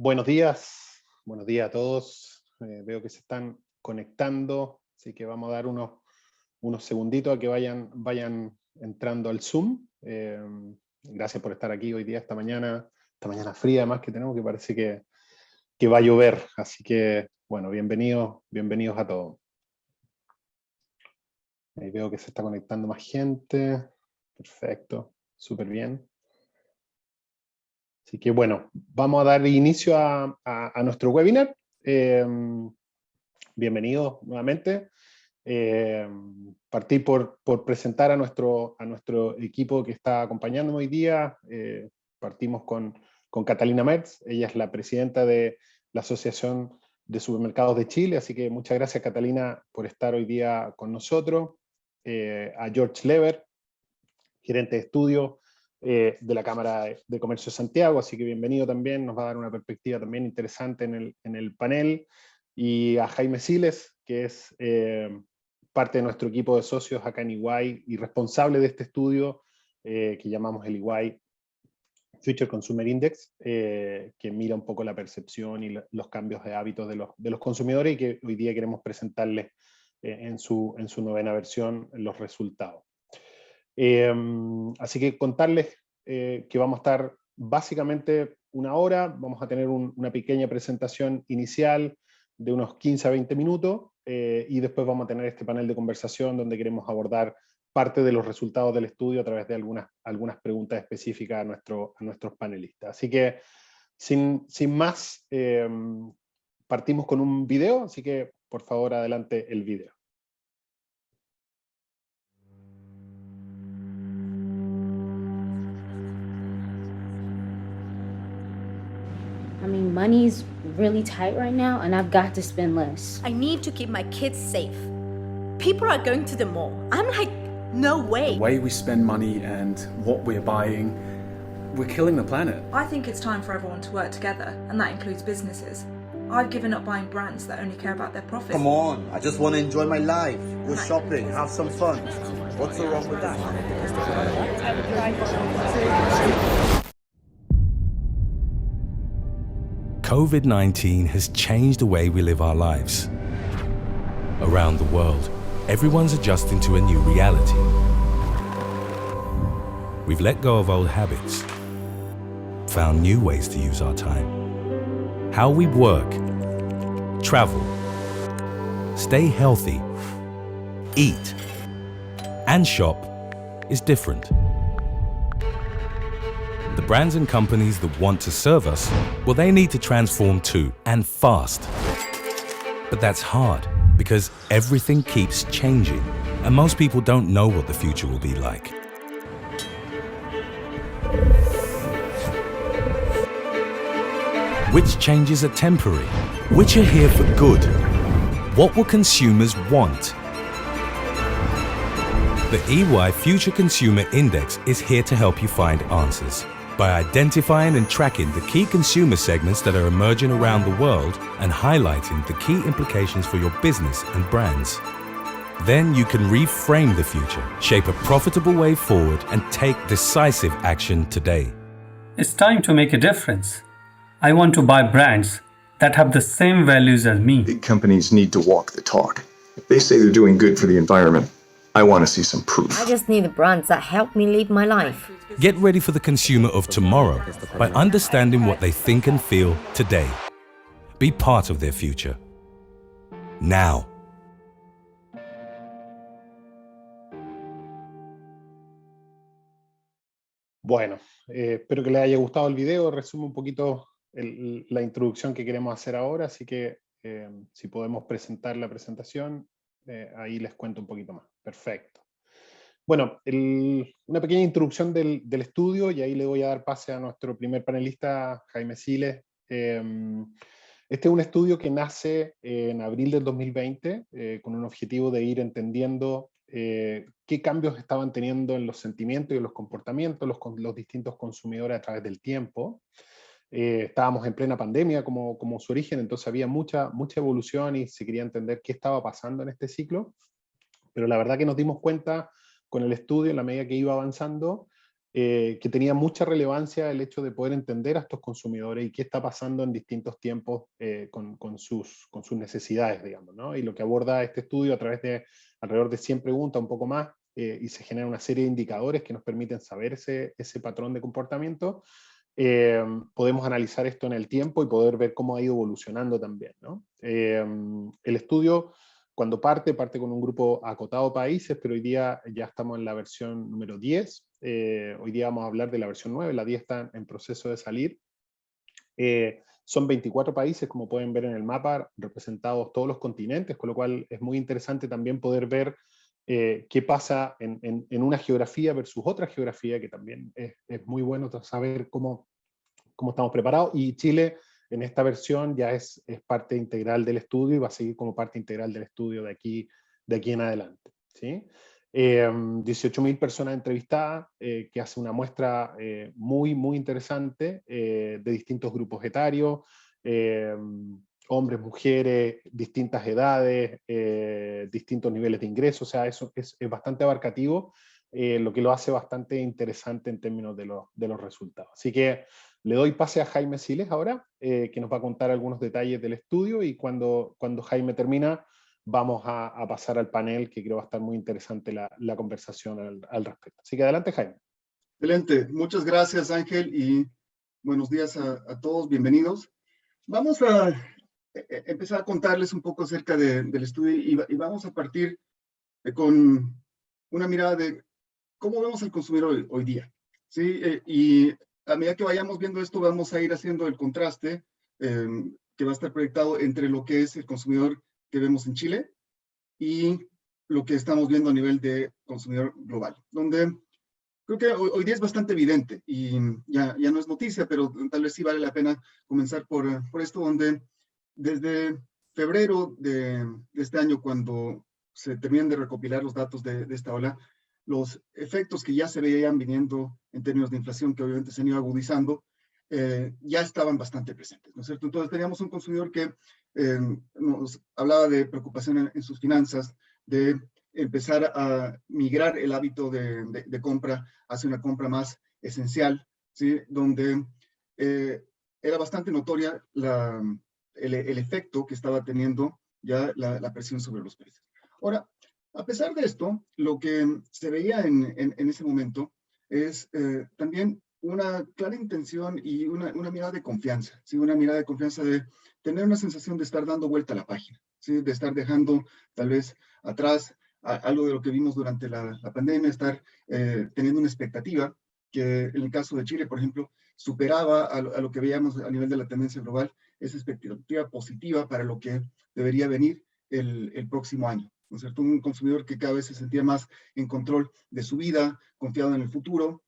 Buenos días a todos. Veo que se están conectando, así que vamos a dar unos segunditos a que vayan entrando al Zoom. Gracias por estar aquí hoy día, esta mañana fría además que tenemos, que parece que va a llover. Así que, bueno, bienvenidos a todos. Ahí veo que se está conectando más gente. Perfecto, súper bien. Así que bueno, vamos a dar inicio a nuestro webinar. Bienvenidos nuevamente. Partí por presentar a nuestro equipo que está acompañándome hoy día. Partimos con Catalina Merz. Ella es la presidenta de la Asociación de Supermercados de Chile, así que muchas gracias, Catalina, por estar hoy día con nosotros. A George Lever, gerente de estudio de la Cámara de Comercio de Santiago, así que bienvenido también, nos va a dar una perspectiva también interesante en el panel. Y a Jaime Siles, que es parte de nuestro equipo de socios acá en EY y responsable de este estudio que llamamos el EY Future Consumer Index, que mira un poco la percepción y los cambios de hábitos de los consumidores, y que hoy día queremos presentarles en su novena versión los resultados. Así que contarles que vamos a estar básicamente una hora, vamos a tener una pequeña presentación inicial de unos 15 a 20 minutos, y después vamos a tener este panel de conversación donde queremos abordar parte de los resultados del estudio a través de algunas preguntas específicas a nuestros panelistas. Así que, sin más, partimos con un video, así que por favor adelante el video. I mean, money's really tight right now, and I've got to spend less. I need to keep my kids safe. People are going to the mall. I'm like, no way. The way we spend money and what we're buying, we're killing the planet. I think it's time for everyone to work together, and that includes businesses. I've given up buying brands that only care about their profits. Come on, I just want to enjoy my life. Go shopping, have some fun. What's so wrong with that? COVID-19 has changed the way we live our lives. Around the world, everyone's adjusting to a new reality. We've let go of old habits, found new ways to use our time. How we work, travel, stay healthy, eat, and shop is different. The brands and companies that want to serve us, well, they need to transform too, and fast. But that's hard, because everything keeps changing, and most people don't know what the future will be like. Which changes are temporary? Which are here for good? What will consumers want? The EY Future Consumer Index is here to help you find answers by identifying and tracking the key consumer segments that are emerging around the world and highlighting the key implications for your business and brands. Then you can reframe the future, shape a profitable way forward, and take decisive action today. It's time to make a difference. I want to buy brands that have the same values as me. Big companies need to walk the talk. If they say they're doing good for the environment, I want to see some proof. I just need brands that help me live my life. Get ready for the consumer of tomorrow by understanding what they think and feel today. Be part of their future. Now. Bueno, espero que les haya gustado el video. Resume un poquito la introducción que queremos hacer ahora, así que si podemos presentar la presentación, ahí les cuento un poquito más. Perfecto. Bueno, una pequeña introducción del estudio, y ahí le voy a dar pase a nuestro primer panelista, Jaime Siles. Este es un estudio que nace en abril del 2020 con un objetivo de ir entendiendo qué cambios estaban teniendo en los sentimientos y en los comportamientos los distintos consumidores a través del tiempo. Estábamos en plena pandemia como su origen, entonces había mucha evolución y se quería entender qué estaba pasando en este ciclo, pero la verdad que nos dimos cuenta con el estudio, en la medida que iba avanzando, que tenía mucha relevancia el hecho de poder entender a estos consumidores y qué está pasando en distintos tiempos con sus necesidades, digamos, ¿no? Y lo que aborda este estudio a través de alrededor de 100 preguntas, un poco más, y se genera una serie de indicadores que nos permiten saber ese patrón de comportamiento. Podemos analizar esto en el tiempo y poder ver cómo ha ido evolucionando también, ¿no? El estudio, cuando parte con un grupo acotado de países, pero hoy día ya estamos en la versión número 10. Hoy día vamos a hablar de la versión 9, la 10 está en proceso de salir. Son 24 países, como pueden ver en el mapa, representados todos los continentes, con lo cual es muy interesante también poder ver qué pasa en una geografía versus otra geografía, que también es muy bueno saber cómo estamos preparados. Y Chile, en esta versión, ya es parte integral del estudio y va a seguir como parte integral del estudio de aquí en adelante, ¿sí? 18.000 personas entrevistadas, que hace una muestra muy, muy interesante de distintos grupos etarios, hombres, mujeres, distintas edades, distintos niveles de ingresos. O sea, eso es bastante abarcativo, lo que lo hace bastante interesante en términos de los resultados. Así que le doy pase a Jaime Siles ahora, que nos va a contar algunos detalles del estudio, y cuando Jaime termina, vamos a pasar al panel, que creo va a estar muy interesante la conversación al respecto. Así que adelante, Jaime. Excelente, muchas gracias, Ángel, y buenos días a todos, bienvenidos. Vamos a empezar a contarles un poco acerca del estudio y vamos a partir con una mirada de cómo vemos al consumidor hoy día, ¿sí? Y a medida que vayamos viendo esto, vamos a ir haciendo el contraste que va a estar proyectado entre lo que es el consumidor que vemos en Chile y lo que estamos viendo a nivel de consumidor global, donde creo que hoy día es bastante evidente, y ya no es noticia, pero tal vez sí vale la pena comenzar por esto, donde desde febrero de este año, cuando se terminan de recopilar los datos de esta ola, los efectos que ya se veían viniendo en términos de inflación, que obviamente se han ido agudizando, ya estaban bastante presentes, ¿no es cierto? Entonces teníamos un consumidor que nos hablaba de preocupación en sus finanzas, de empezar a migrar el hábito de compra hacia una compra más esencial, ¿sí? Donde era bastante notoria el efecto que estaba teniendo ya la presión sobre los precios. Ahora, a pesar de esto, lo que se veía en ese momento es también una clara intención y una mirada de confianza, ¿sí? Una mirada de confianza, de tener una sensación de estar dando vuelta a la página, ¿sí? De estar dejando tal vez atrás algo de lo que vimos durante la pandemia, estar teniendo una expectativa que en el caso de Chile, por ejemplo, superaba a lo que veíamos a nivel de la tendencia global, esa expectativa positiva para lo que debería venir el próximo año, ¿no es cierto? Un consumidor que cada vez se sentía más en control de su vida, confiado en el futuro,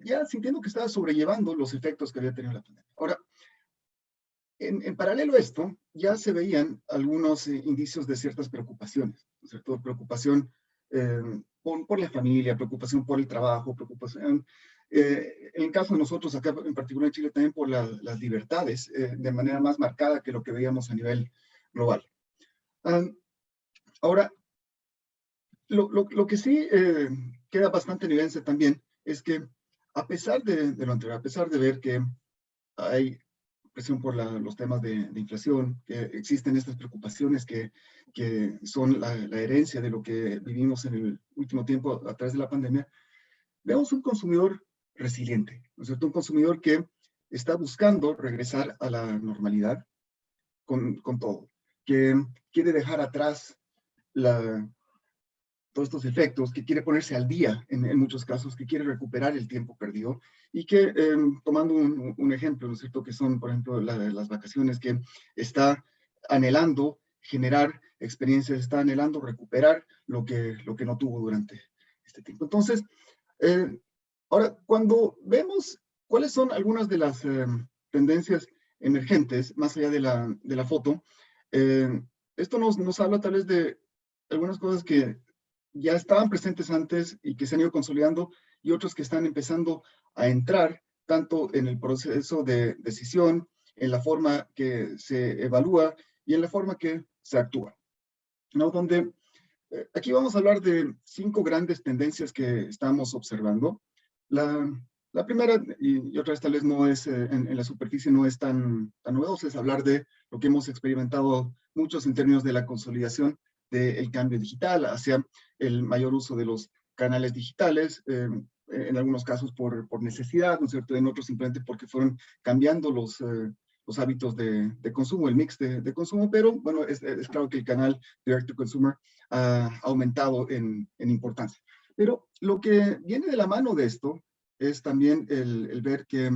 ya sintiendo que estaba sobrellevando los efectos que había tenido la pandemia. Ahora, en paralelo a esto, ya se veían algunos indicios de ciertas preocupaciones, ¿no es cierto? Preocupación por la familia, preocupación por el trabajo, preocupación, en el caso de nosotros acá, en particular en Chile, también por las libertades, de manera más marcada que lo que veíamos a nivel global. Ahora, lo que sí queda bastante en evidencia también es que, a pesar de lo anterior, a pesar de ver que hay presión por los temas de inflación, que existen estas preocupaciones que son la herencia de lo que vivimos en el último tiempo a través de la pandemia, vemos un consumidor resiliente, ¿no es cierto? Un consumidor que está buscando regresar a la normalidad con todo, que quiere dejar atrás todos estos efectos, que quiere ponerse al día en muchos casos, que quiere recuperar el tiempo perdido, y que, tomando un ejemplo, ¿no es cierto?, que son, por ejemplo, las vacaciones, que está anhelando generar experiencias, está anhelando recuperar lo que no tuvo durante este tiempo. Entonces, ahora, cuando vemos cuáles son algunas de las tendencias emergentes, más allá de la foto, esto nos habla tal vez de algunas cosas que ya estaban presentes antes y que se han ido consolidando, y otros que están empezando a entrar tanto en el proceso de decisión, en la forma que se evalúa y en la forma que se actúa, ¿no? Donde aquí vamos a hablar de 5 grandes tendencias que estamos observando, La primera, y otra vez tal vez no es, en la superficie no es tan novedosa, es hablar de lo que hemos experimentado muchos en términos de la consolidación del cambio digital hacia el mayor uso de los canales digitales, en algunos casos por necesidad, ¿no es cierto? En otros simplemente porque fueron cambiando los hábitos de consumo, el mix de consumo, pero bueno, es claro que el canal direct to consumer ha aumentado en importancia. Pero lo que viene de la mano de esto es también el ver que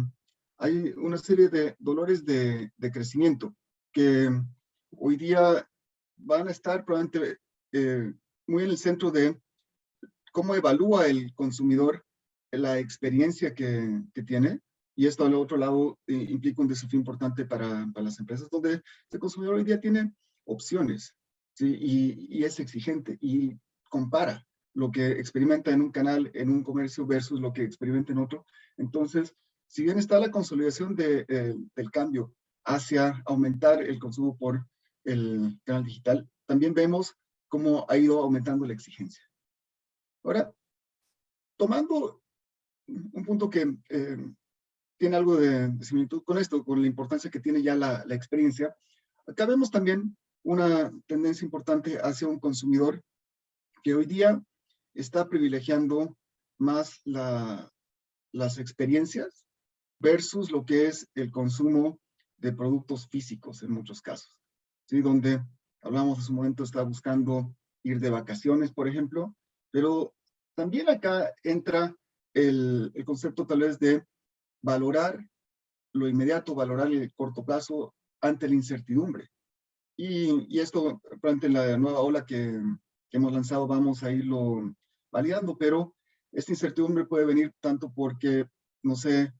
hay una serie de dolores de crecimiento que hoy día van a estar probablemente muy en el centro de cómo evalúa el consumidor la experiencia que tiene, y esto al otro lado implica un desafío importante para las empresas, donde el consumidor hoy día tiene opciones, ¿sí? Y es exigente y compara lo que experimenta en un canal, en un comercio versus lo que experimenta en otro. Entonces, si bien está la consolidación del cambio hacia aumentar el consumo por el canal digital, también vemos cómo ha ido aumentando la exigencia. Ahora, tomando un punto que tiene algo de similitud con esto, con la importancia que tiene ya la experiencia, acá vemos también una tendencia importante hacia un consumidor que hoy día está privilegiando más las experiencias versus lo que es el consumo de productos físicos en muchos casos, ¿sí? Donde hablamos en su momento, está buscando ir de vacaciones, por ejemplo, pero también acá entra el concepto tal vez de valorar lo inmediato, valorar el corto plazo ante la incertidumbre. Y esto, durante la nueva ola que hemos lanzado, vamos a irlo validando, pero esta incertidumbre puede venir tanto porque no sé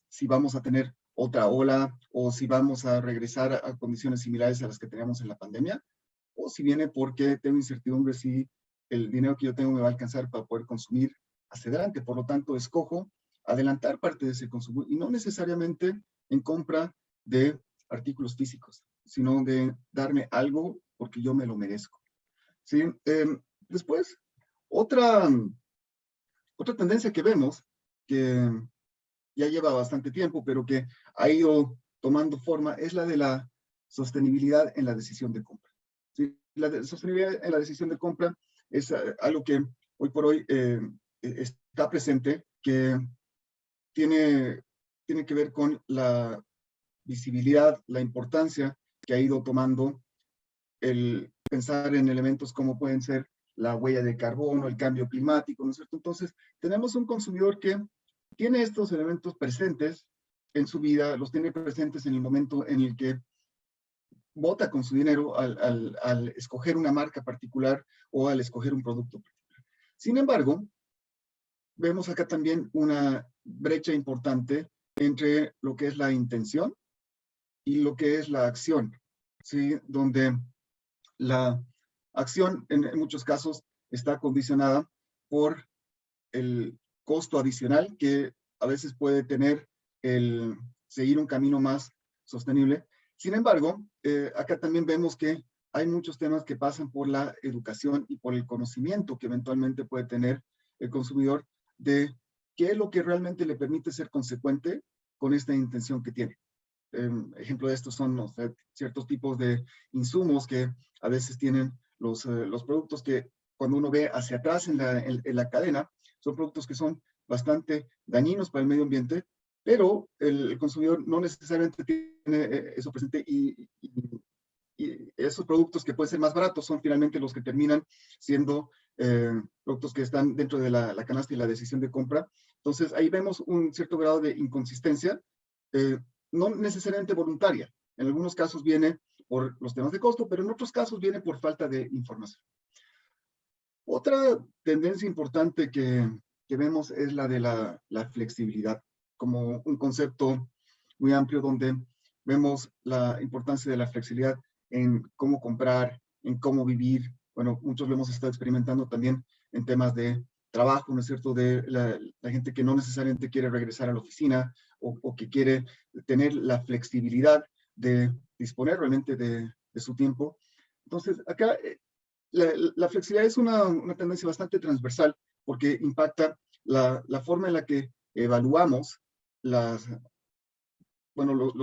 si vamos a tener otra ola o si vamos a regresar a condiciones similares a las que teníamos en la pandemia, o si viene porque tengo incertidumbre si el dinero que yo tengo me va a alcanzar para poder consumir hacia adelante. Por lo tanto, escojo adelantar parte de ese consumo y no necesariamente en compra de artículos físicos, sino de darme algo porque yo me lo merezco. ¿Sí? Después, otra tendencia que vemos, que ya lleva bastante tiempo, pero que ha ido tomando forma, es la de la sostenibilidad en la decisión de compra. ¿Sí? La sostenibilidad en la decisión de compra es algo que hoy por hoy está presente, que tiene que ver con la visibilidad, la importancia que ha ido tomando el pensar en elementos como pueden ser la huella de carbono, el cambio climático, ¿no es cierto? Entonces, tenemos un consumidor que tiene estos elementos presentes en su vida, los tiene presentes en el momento en el que vota con su dinero al escoger una marca particular o al escoger un producto particular. Sin embargo, vemos acá también una brecha importante entre lo que es la intención y lo que es la acción, ¿sí? Donde la acción en muchos casos está condicionada por el costo adicional que a veces puede tener el seguir un camino más sostenible. Sin embargo, acá también vemos que hay muchos temas que pasan por la educación y por el conocimiento que eventualmente puede tener el consumidor de qué es lo que realmente le permite ser consecuente con esta intención que tiene. Ejemplo de esto son ciertos tipos de insumos que a veces tienen los productos que cuando uno ve hacia atrás en la cadena, son productos que son bastante dañinos para el medio ambiente, pero el consumidor no necesariamente tiene eso presente y esos productos que pueden ser más baratos son finalmente los que terminan siendo productos que están dentro de la canasta y la decisión de compra. Entonces ahí vemos un cierto grado de inconsistencia, no necesariamente voluntaria. En algunos casos viene por los temas de costo, pero en otros casos viene por falta de información. Otra tendencia importante que vemos es la de la flexibilidad, como un concepto muy amplio donde vemos la importancia de la flexibilidad en cómo comprar, en cómo vivir. Bueno, muchos lo hemos estado experimentando también en temas de trabajo, ¿no es cierto? De la gente que no necesariamente quiere regresar a la oficina o que quiere tener la flexibilidad de disponer realmente de su tiempo. Entonces, acá la flexibilidad es una tendencia bastante transversal porque impacta la forma en la que evaluamos los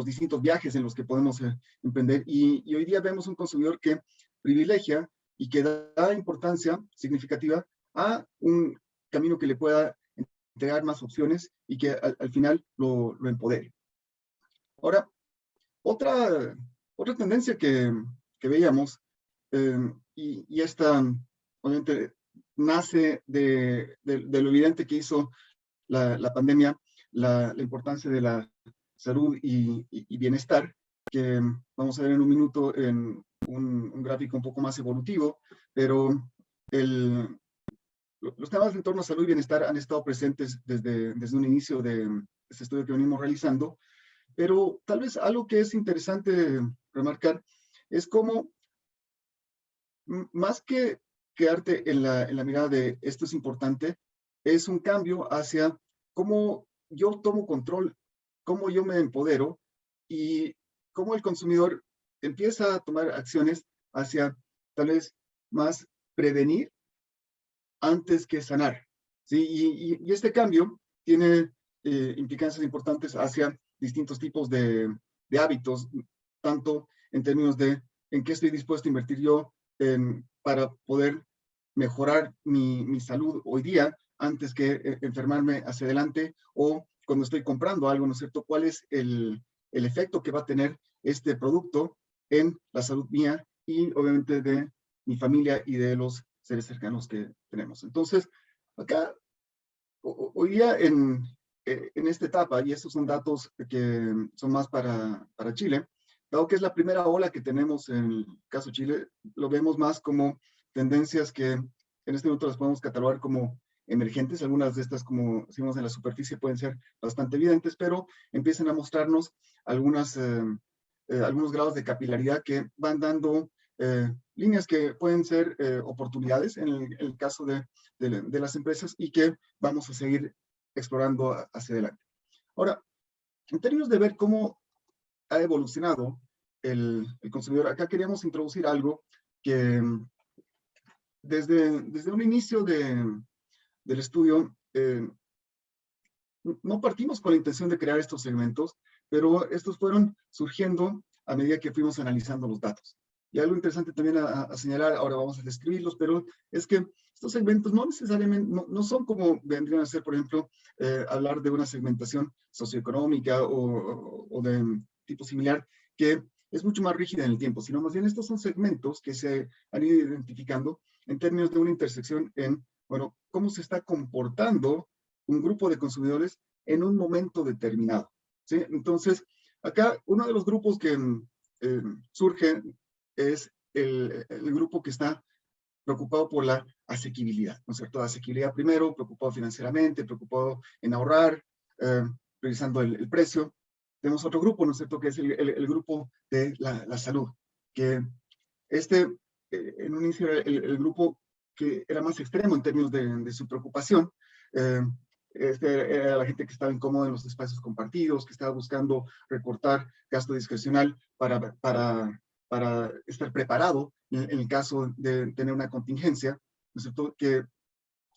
distintos viajes en los que podemos emprender. Y hoy día vemos un consumidor que privilegia y que da importancia significativa a un camino que le pueda entregar más opciones y que al final lo empodere. Ahora, otra tendencia que veíamos, y esta obviamente nace de lo evidente que hizo la pandemia, la importancia de la salud y bienestar, que vamos a ver en un minuto en un gráfico un poco más evolutivo, pero los temas en torno a salud y bienestar han estado presentes desde un inicio de este estudio que venimos realizando, pero tal vez algo que es interesante remarcar es cómo, más que quedarte en la mirada de esto es importante, es un cambio hacia cómo yo tomo control, cómo yo me empodero y cómo el consumidor empieza a tomar acciones hacia tal vez más prevenir antes que sanar. ¿Sí? Y este cambio tiene implicancias importantes hacia distintos tipos de hábitos, tanto en términos de en qué estoy dispuesto a invertir yo para poder mejorar mi salud hoy día antes que enfermarme hacia adelante, o cuando estoy comprando algo, ¿no es cierto? ¿Cuál es el efecto que va a tener este producto en la salud mía y obviamente de mi familia y de los seres cercanos que tenemos? Entonces, acá, hoy día en esta etapa, y estos son datos que son más para Chile, dado que es la primera ola que tenemos en el caso de Chile, lo vemos más como tendencias que en este momento las podemos catalogar como emergentes. Algunas de estas, como decimos en la superficie, pueden ser bastante evidentes, pero empiezan a mostrarnos algunos grados de capilaridad que van dando líneas que pueden ser oportunidades en el caso de las empresas y que vamos a seguir explorando hacia adelante. Ahora, en términos de ver cómo ha evolucionado el consumidor, acá queríamos introducir algo que desde un inicio del estudio, no partimos con la intención de crear estos segmentos, pero estos fueron surgiendo a medida que fuimos analizando los datos. Y algo interesante también a señalar, ahora vamos a describirlos, pero es que estos segmentos no necesariamente, no son como vendrían a ser, por ejemplo, hablar de una segmentación socioeconómica o de tipo similar, que es mucho más rígida en el tiempo, sino más bien estos son segmentos que se han ido identificando en términos de una intersección en, bueno, cómo se está comportando un grupo de consumidores en un momento determinado, ¿sí? Entonces, acá uno de los grupos que surge es el grupo que está preocupado por la asequibilidad, ¿no es cierto? Asequibilidad primero, preocupado financieramente, preocupado en ahorrar, revisando el precio. Tenemos otro grupo, ¿no es cierto?, que es el grupo de la salud, que en un inicio era el grupo que era más extremo en términos de su preocupación. Era la gente que estaba incómoda en los espacios compartidos, que estaba buscando recortar gasto discrecional para estar preparado en el caso de tener una contingencia, ¿no es cierto? Que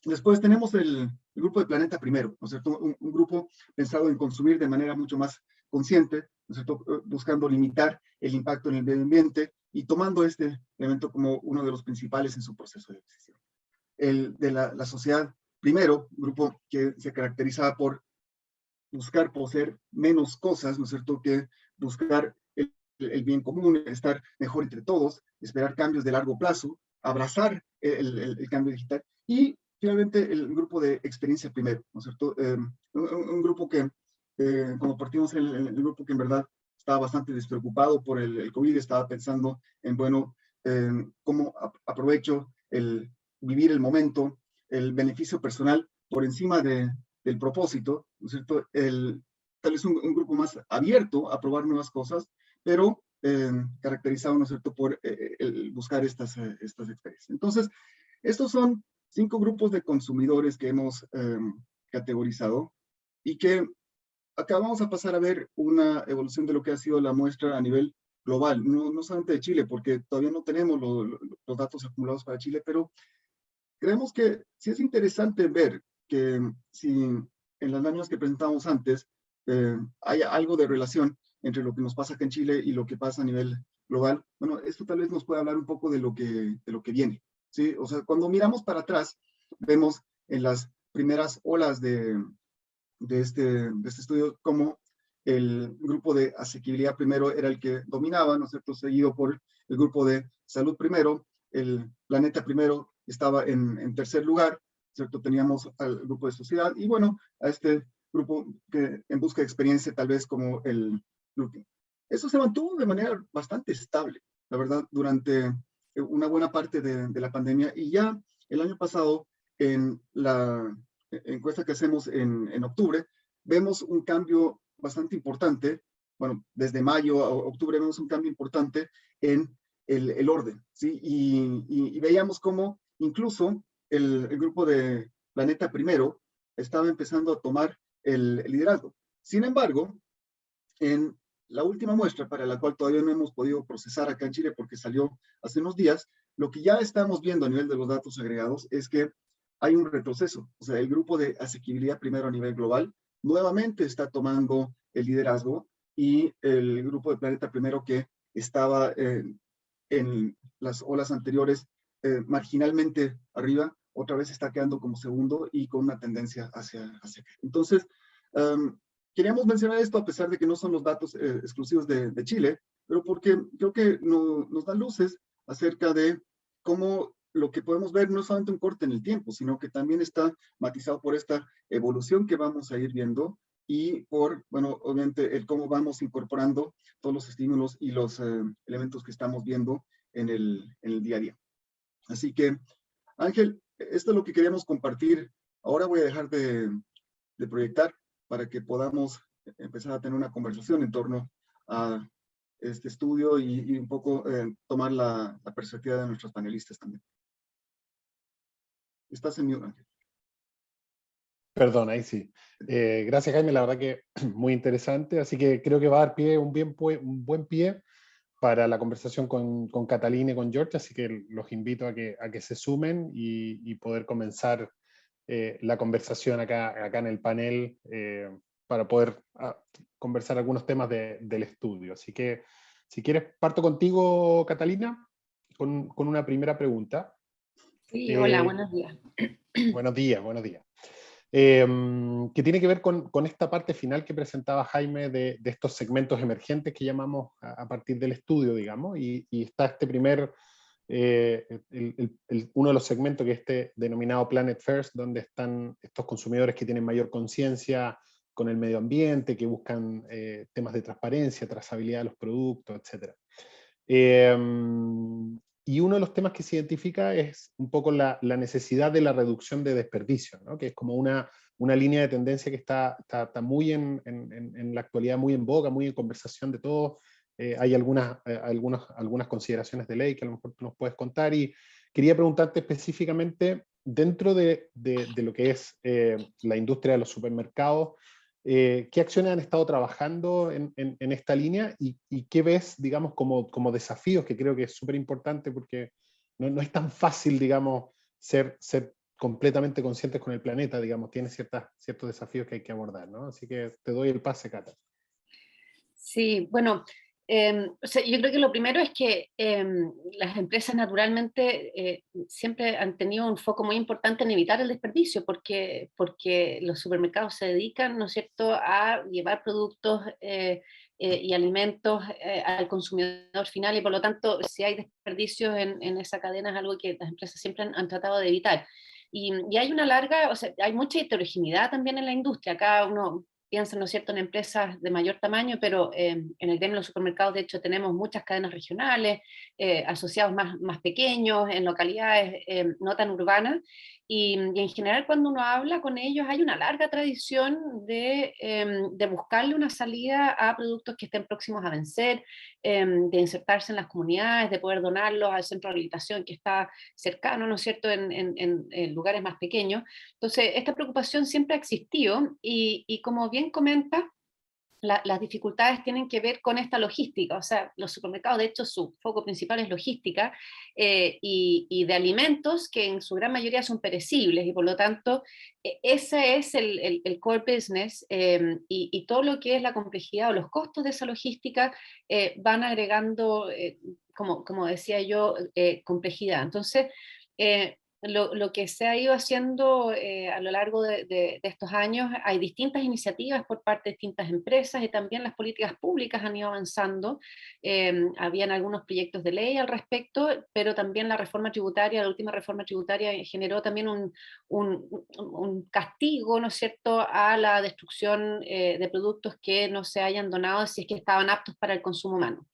después tenemos el grupo de Planeta Primero, ¿no es cierto? Un grupo pensado en consumir de manera mucho más consciente, ¿no es cierto? Buscando limitar el impacto en el medio ambiente y tomando este elemento como uno de los principales en su proceso de decisión. El de la sociedad primero, un grupo que se caracterizaba por buscar poseer menos cosas, ¿no es cierto?, que buscar el bien común, estar mejor entre todos, esperar cambios de largo plazo, abrazar el cambio digital, y finalmente el grupo de experiencia primero, ¿no es cierto? Un grupo que, como partimos el grupo que en verdad estaba bastante despreocupado por el COVID, estaba pensando en, bueno, cómo aprovecho el vivir el momento, el beneficio personal por encima del propósito, ¿no es cierto? Tal vez un grupo más abierto a probar nuevas cosas, pero caracterizado, ¿no es cierto?, por el buscar estas experiencias. Entonces, estos son 5 grupos de consumidores que hemos categorizado y que acá vamos a pasar a ver una evolución de lo que ha sido la muestra a nivel global, no solamente de Chile, porque todavía no tenemos los datos acumulados para Chile, pero creemos que sí es interesante ver que si en las láminas que presentamos antes hay algo de relación entre lo que nos pasa acá en Chile y lo que pasa a nivel global, bueno, esto tal vez nos puede hablar un poco de lo que viene, ¿sí? O sea, cuando miramos para atrás, vemos en las primeras olas de este estudio cómo el grupo de asequibilidad primero era el que dominaba, ¿no es cierto?, seguido por el grupo de salud primero, el planeta primero estaba en tercer lugar, ¿cierto? Teníamos al grupo de sociedad y bueno, a este grupo que en busca de experiencia tal vez como el último. Eso se mantuvo de manera bastante estable, la verdad, durante una buena parte de la pandemia y ya el año pasado en la encuesta que hacemos en octubre, vemos un cambio bastante importante, bueno, desde mayo a octubre vemos un cambio importante en el orden, ¿sí? Y veíamos cómo incluso el grupo de Planeta Primero estaba empezando a tomar el liderazgo. Sin embargo, en la última muestra, para la cual todavía no hemos podido procesar acá en Chile porque salió hace unos días, lo que ya estamos viendo a nivel de los datos agregados es que hay un retroceso. O sea, el grupo de asequibilidad primero a nivel global nuevamente está tomando el liderazgo y el grupo de Planeta Primero que estaba en las olas anteriores marginalmente arriba, otra vez está quedando como segundo y con una tendencia hacia acá. Entonces, queríamos mencionar esto a pesar de que no son los datos exclusivos de Chile, pero porque creo que nos dan luces acerca de cómo lo que podemos ver no es solamente un corte en el tiempo, sino que también está matizado por esta evolución que vamos a ir viendo y por, bueno, obviamente el cómo vamos incorporando todos los estímulos y los elementos que estamos viendo en el día a día. Así que, Ángel, esto es lo que queríamos compartir. Ahora voy a dejar de proyectar para que podamos empezar a tener una conversación en torno a este estudio y un poco tomar la perspectiva de nuestros panelistas también. Estás en mute, Ángel. Perdón, ahí sí. Gracias, Jaime, la verdad que muy interesante, así que creo que va a dar pie, un buen pie para la conversación con Catalina y con George, así que los invito a que se sumen y poder comenzar la conversación acá en el panel para poder conversar algunos temas del estudio. Así que, si quieres, parto contigo, Catalina, con una primera pregunta. Sí, hola, buenos días. Buenos días, buenos días. Que tiene que ver con esta parte final que presentaba Jaime de estos segmentos emergentes que llamamos a partir del estudio, digamos, y está este primer, uno de los segmentos que es denominado Planet First, donde están estos consumidores que tienen mayor conciencia con el medio ambiente, que buscan temas de transparencia, trazabilidad de los productos, etc. Y uno de los temas que se identifica es un poco la necesidad de la reducción de desperdicio, ¿no? Que es como una línea de tendencia que está muy en la actualidad, muy en boga, muy en conversación de todos. Hay algunas consideraciones de ley que a lo mejor tú nos puedes contar, y quería preguntarte específicamente, dentro de lo que es la industria de los supermercados, ¿qué acciones han estado trabajando en esta línea y qué ves, digamos, como desafíos, que creo que es súper importante porque no es tan fácil, digamos, ser completamente conscientes con el planeta, digamos, tiene ciertos desafíos que hay que abordar, ¿no? Así que te doy el pase, Cata. Sí, bueno, o sea, yo creo que lo primero es que las empresas naturalmente siempre han tenido un foco muy importante en evitar el desperdicio, porque los supermercados se dedican, ¿no es cierto?, a llevar productos y alimentos al consumidor final, y por lo tanto, si hay desperdicios en esa cadena es algo que las empresas siempre han tratado de evitar. Y hay una larga, o sea, hay mucha heterogeneidad también en la industria. Cada uno piensa, ¿no es cierto?, en empresas de mayor tamaño, pero en el tema de los supermercados, de hecho, tenemos muchas cadenas regionales, asociados más pequeños, en localidades no tan urbanas, y en general cuando uno habla con ellos hay una larga tradición de buscarle una salida a productos que estén próximos a vencer, de insertarse en las comunidades, de poder donarlos al centro de rehabilitación que está cercano, ¿no es cierto?, en lugares más pequeños. Entonces, esta preocupación siempre ha existido y como bien comenta, las dificultades tienen que ver con esta logística. O sea, los supermercados, de hecho, su foco principal es logística, y de alimentos que en su gran mayoría son perecibles, y por lo tanto ese es el core business, y todo lo que es la complejidad o los costos de esa logística van agregando, como decía yo, complejidad. Entonces, lo que se ha ido haciendo a lo largo de estos años, hay distintas iniciativas por parte de distintas empresas, y también las políticas públicas han ido avanzando. Habían algunos proyectos de ley al respecto, pero también la reforma tributaria, la última reforma tributaria generó también un castigo, ¿no es cierto?, a la destrucción de productos que no se hayan donado si es que estaban aptos para el consumo humano.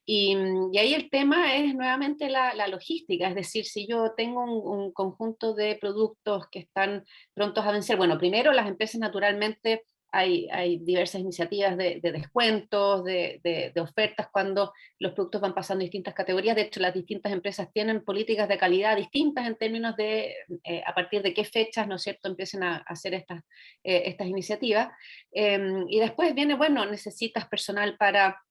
Y ahí el tema es nuevamente la logística, es decir, si yo tengo un conjunto de productos que están prontos a vencer, bueno, primero las empresas naturalmente hay diversas iniciativas de descuentos, de ofertas cuando los productos van pasando distintas categorías. De hecho, las distintas empresas tienen políticas de calidad distintas en términos de a partir de qué fechas, ¿no es cierto?, empiecen a hacer estas iniciativas. Y después viene, bueno, necesitas personal para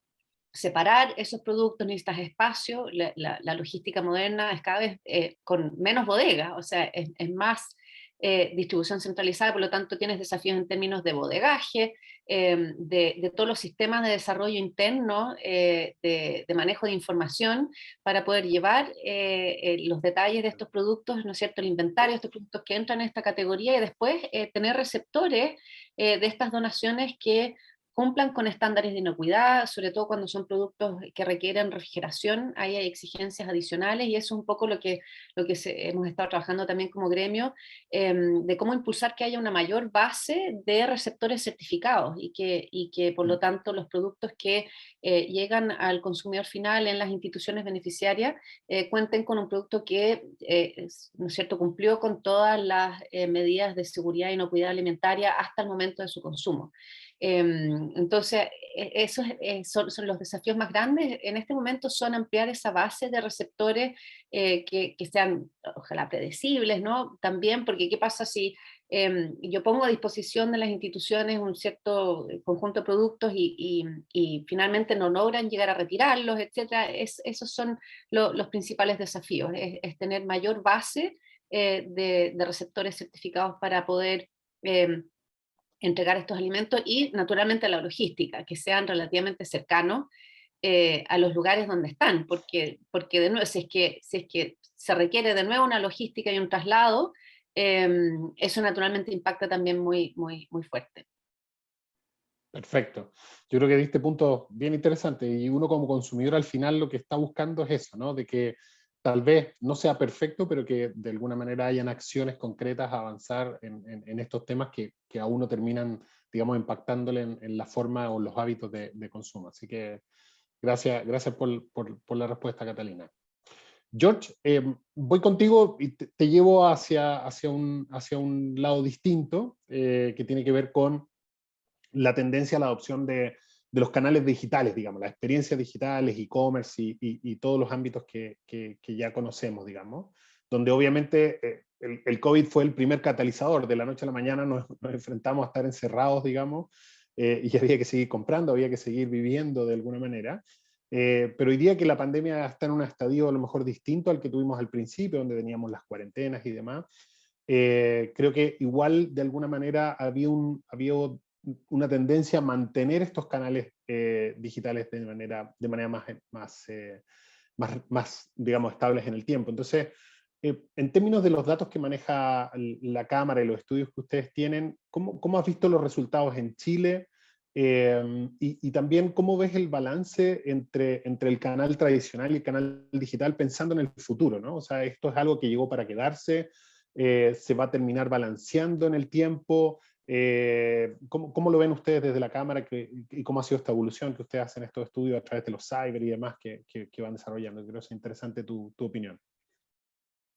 separar esos productos, necesitas espacio. La logística moderna es cada vez con menos bodegas, o sea, es más distribución centralizada, por lo tanto tienes desafíos en términos de bodegaje, de todos los sistemas de desarrollo interno, de manejo de información, para poder llevar los detalles de estos productos, ¿no es cierto?, el inventario de estos productos que entran en esta categoría, y después tener receptores de estas donaciones que cumplan con estándares de inocuidad, sobre todo cuando son productos que requieren refrigeración. Ahí hay exigencias adicionales, y eso es un poco lo que hemos estado trabajando también como gremio, de cómo impulsar que haya una mayor base de receptores certificados, y que por lo tanto los productos que llegan al consumidor final en las instituciones beneficiarias cuenten con un producto que ¿no es cierto?, cumplió con todas las medidas de seguridad e inocuidad alimentaria hasta el momento de su consumo. Entonces, son los desafíos más grandes en este momento, son ampliar esa base de receptores que sean, ojalá, predecibles, ¿no? También, porque ¿qué pasa si yo pongo a disposición de las instituciones un cierto conjunto de productos y finalmente no logran llegar a retirarlos, etcétera? Esos son los principales desafíos, es tener mayor base de receptores certificados para poder entregar estos alimentos, y naturalmente la logística, que sean relativamente cercanos a los lugares donde están, porque de nuevo, si es que se requiere de nuevo una logística y un traslado, eso naturalmente impacta también muy, muy, muy fuerte. Perfecto. Yo creo que diste puntos bien interesantes, y uno como consumidor al final lo que está buscando es eso, ¿no? De que tal vez no sea perfecto, pero que de alguna manera hayan acciones concretas a avanzar en estos temas que a uno terminan, digamos, impactándole en la forma o los hábitos de consumo. Así que gracias por la respuesta, Catalina. George, voy contigo y te llevo hacia un lado distinto, que tiene que ver con la tendencia a la adopción de los canales digitales, digamos, las experiencias digitales, e-commerce y todos los ámbitos que ya conocemos, digamos, donde obviamente el COVID fue el primer catalizador. De la noche a la mañana nos enfrentamos a estar encerrados, digamos, y había que seguir comprando, había que seguir viviendo de alguna manera. Pero hoy día que la pandemia está en un estadio a lo mejor distinto al que tuvimos al principio, donde teníamos las cuarentenas y demás, creo que igual de alguna manera había una tendencia a mantener estos canales digitales de manera más, digamos, estables en el tiempo. Entonces, en términos de los datos que maneja la Cámara y los estudios que ustedes tienen, ¿cómo has visto los resultados en Chile? Y también, ¿cómo ves el balance entre el canal tradicional y el canal digital pensando en el futuro, ¿no? O sea, esto es algo que llegó para quedarse, se va a terminar balanceando en el tiempo. ¿Cómo lo ven ustedes desde la Cámara y cómo ha sido esta evolución que ustedes hacen estos estudios a través de los cyber y demás que van desarrollando? Creo que es interesante tu opinión.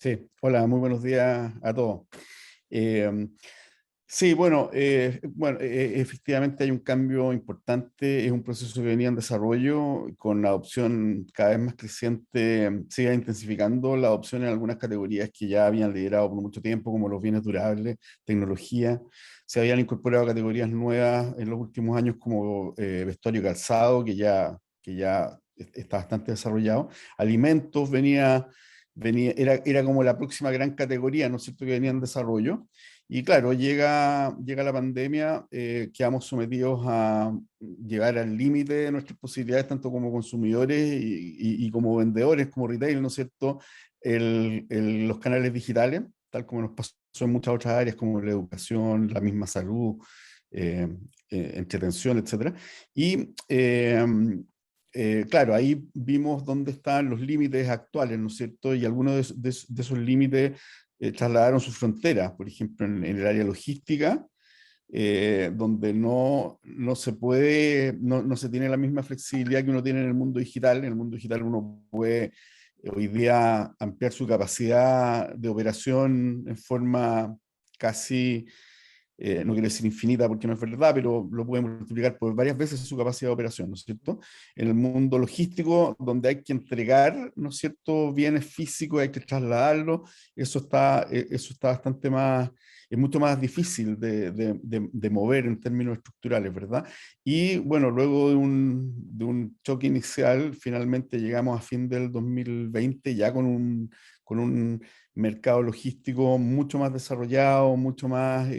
Sí, hola, muy buenos días a todos. Sí, bueno, efectivamente hay un cambio importante, es un proceso que venía en desarrollo con la adopción cada vez más creciente, sigue intensificando la adopción en algunas categorías que ya habían liderado por mucho tiempo, como los bienes durables, tecnología. Se habían incorporado categorías nuevas en los últimos años como vestuario y calzado, que ya está bastante desarrollado. Alimentos era como la próxima gran categoría, ¿no es cierto?, que venía en desarrollo. Y claro, llega la pandemia, quedamos sometidos a llegar al límite de nuestras posibilidades, tanto como consumidores y como vendedores, como retail, ¿no es cierto? Los canales digitales, tal como nos pasó en muchas otras áreas, como la educación, la misma salud, entretención, etc. Y claro, ahí vimos dónde están los límites actuales, ¿no es cierto? Y algunos de esos límites trasladaron sus fronteras, por ejemplo, en el área logística, donde no se puede, no se tiene la misma flexibilidad que uno tiene en el mundo digital. En el mundo digital uno puede hoy día ampliar su capacidad de operación en forma casi, no quiero decir infinita porque no es verdad, pero lo puede multiplicar por varias veces su capacidad de operación, ¿no es cierto? En el mundo logístico, donde hay que entregar, ¿no es cierto?, bienes físicos, hay que trasladarlos, eso está bastante más, es mucho más difícil de mover en términos estructurales, ¿verdad? Y bueno, luego de un choque inicial, finalmente llegamos a fin del 2020 ya con un mercado logístico mucho más desarrollado, mucho más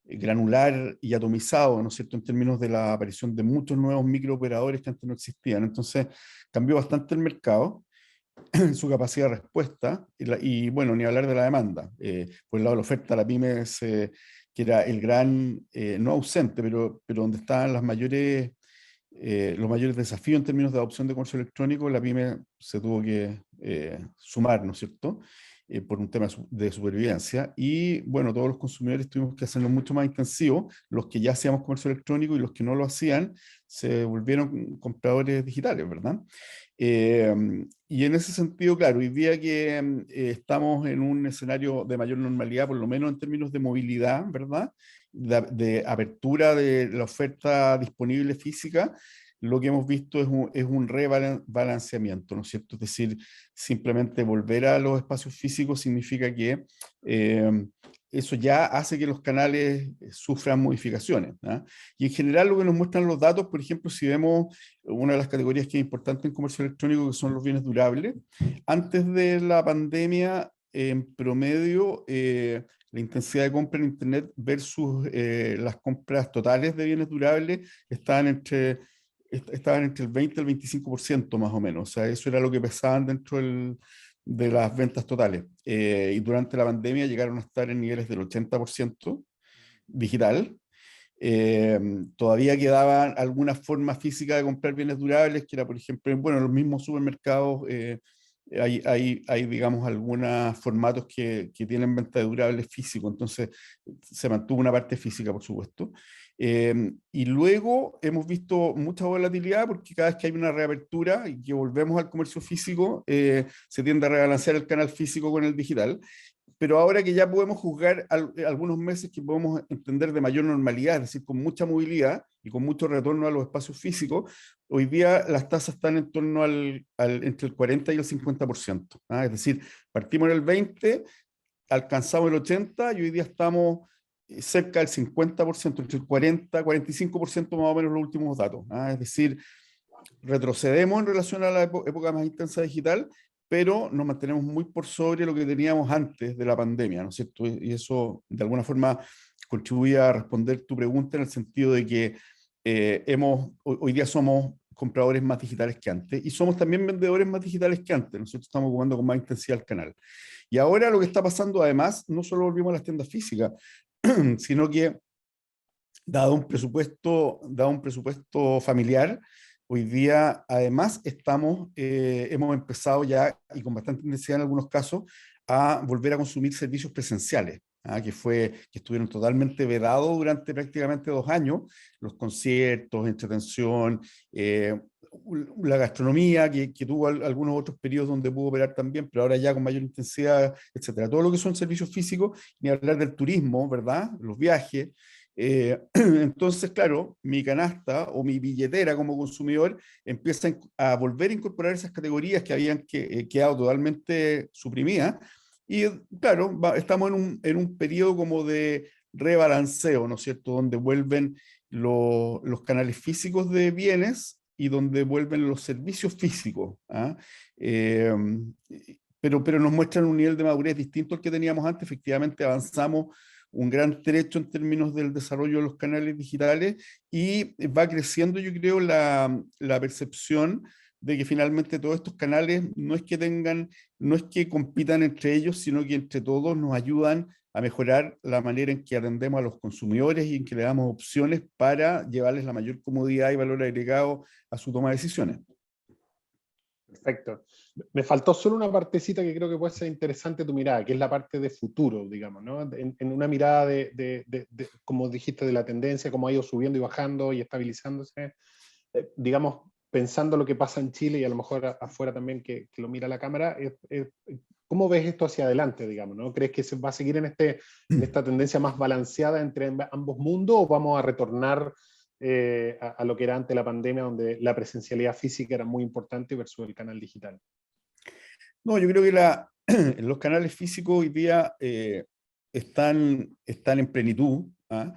granular y atomizado, ¿no es cierto?, en términos de la aparición de muchos nuevos microoperadores que antes no existían. Entonces cambió bastante el mercado, su capacidad de respuesta, y bueno, ni hablar de la demanda. Por el lado de la oferta, la pyme, que era el gran, no ausente, pero donde estaban los mayores desafíos en términos de adopción de comercio electrónico, la pyme se tuvo que sumar, ¿no es cierto?, por un tema de supervivencia. Y bueno, todos los consumidores tuvimos que hacerlo mucho más intensivo. Los que ya hacíamos comercio electrónico y los que no lo hacían se volvieron compradores digitales, ¿verdad? Y en ese sentido, claro, hoy día que estamos en un escenario de mayor normalidad, por lo menos en términos de movilidad, ¿verdad?, de apertura de la oferta disponible física, lo que hemos visto es un rebalanceamiento, ¿no es cierto? Es decir, simplemente volver a los espacios físicos significa que eso ya hace que los canales sufran modificaciones, ¿no? Y en general lo que nos muestran los datos, por ejemplo, si vemos una de las categorías que es importante en comercio electrónico, que son los bienes durables, antes de la pandemia, en promedio, la intensidad de compra en Internet versus las compras totales de bienes durables estaban entre el 20 y el 25% más o menos. O sea, eso era lo que pesaban dentro de las ventas totales. Y durante la pandemia llegaron a estar en niveles del 80% digital. Todavía quedaban algunas formas físicas de comprar bienes durables, que era, por ejemplo, bueno, en los mismos supermercados hay, digamos, algunos formatos que tienen venta de durables físicos, entonces se mantuvo una parte física, por supuesto. Y luego hemos visto mucha volatilidad porque cada vez que hay una reapertura y que volvemos al comercio físico, se tiende a rebalancear el canal físico con el digital. Pero ahora que ya podemos juzgar algunos meses que podemos entender de mayor normalidad, es decir, con mucha movilidad y con mucho retorno a los espacios físicos, hoy día las tasas están en torno entre el 40 y el 50%. Es decir, partimos en el 20, alcanzamos el 80 y hoy día estamos cerca del 50%, entre el 40 y 45% más o menos los últimos datos. Es decir, retrocedemos en relación a la época más intensa digital, pero nos mantenemos muy por sobre lo que teníamos antes de la pandemia, ¿no es cierto? Y eso, de alguna forma, contribuye a responder tu pregunta en el sentido de que hoy día somos compradores más digitales que antes y somos también vendedores más digitales que antes. Nosotros estamos ocupando con más intensidad el canal. Y ahora lo que está pasando, además, no solo volvimos a las tiendas físicas, sino que dado un presupuesto familiar, hoy día, además, hemos empezado ya, y con bastante intensidad en algunos casos, a volver a consumir servicios presenciales, que estuvieron totalmente vedados durante prácticamente 2 años, los conciertos, entretención, la gastronomía, que tuvo algunos otros periodos donde pudo operar también, pero ahora ya con mayor intensidad, etcétera. Todo lo que son servicios físicos, ni hablar del turismo, ¿verdad? Los viajes. Entonces, claro, mi canasta o mi billetera como consumidor empieza a volver a incorporar esas categorías que habían quedado totalmente suprimidas. Y claro, estamos en un periodo como de rebalanceo, ¿no es cierto? Donde vuelven los canales físicos de bienes y donde vuelven los servicios físicos. ¿Ah? Pero nos muestran un nivel de madurez distinto al que teníamos antes. Efectivamente avanzamos un gran trecho en términos del desarrollo de los canales digitales y va creciendo, yo creo, la percepción de que finalmente todos estos canales no es que compitan entre ellos, sino que entre todos nos ayudan a mejorar la manera en que atendemos a los consumidores y en que le damos opciones para llevarles la mayor comodidad y valor agregado a su toma de decisiones. Perfecto. Me faltó solo una partecita que creo que puede ser interesante tu mirada, que es la parte de futuro, digamos, ¿no? En una mirada como dijiste, de la tendencia, cómo ha ido subiendo y bajando y estabilizándose, digamos, pensando lo que pasa en Chile y a lo mejor afuera también que lo mira la cámara, ¿cómo ves esto hacia adelante, digamos, ¿no? ¿Crees que se va a seguir en esta tendencia más balanceada entre ambos mundos o vamos a retornar a lo que era antes la pandemia, donde la presencialidad física era muy importante versus el canal digital? No, yo creo que los canales físicos hoy día están en plenitud. ¿Ah?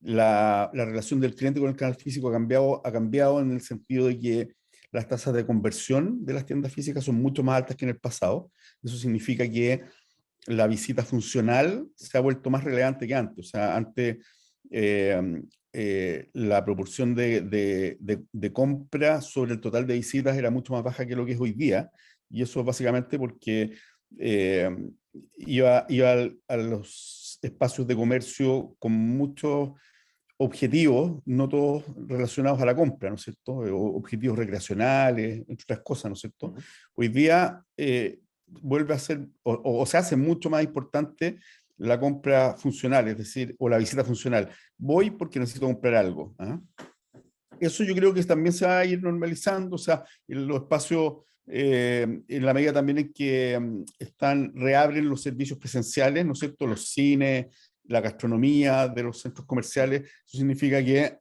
La relación del cliente con el canal físico ha cambiado en el sentido de que las tasas de conversión de las tiendas físicas son mucho más altas que en el pasado. Eso significa que la visita funcional se ha vuelto más relevante que antes. O sea, antes la proporción de compra sobre el total de visitas era mucho más baja que lo que es hoy día. Y eso básicamente porque iba a los espacios de comercio con muchos objetivos, no todos relacionados a la compra, ¿no es cierto? Objetivos recreacionales, entre otras cosas, ¿no es cierto? Hoy día vuelve a ser, o se hace mucho más importante la compra funcional, es decir, o la visita funcional. Voy porque necesito comprar algo. ¿Ah? Eso yo creo que también se va a ir normalizando, o sea, en los espacios, en la medida también en que reabren los servicios presenciales, ¿no es cierto? Los cines, la gastronomía de los centros comerciales. Eso significa que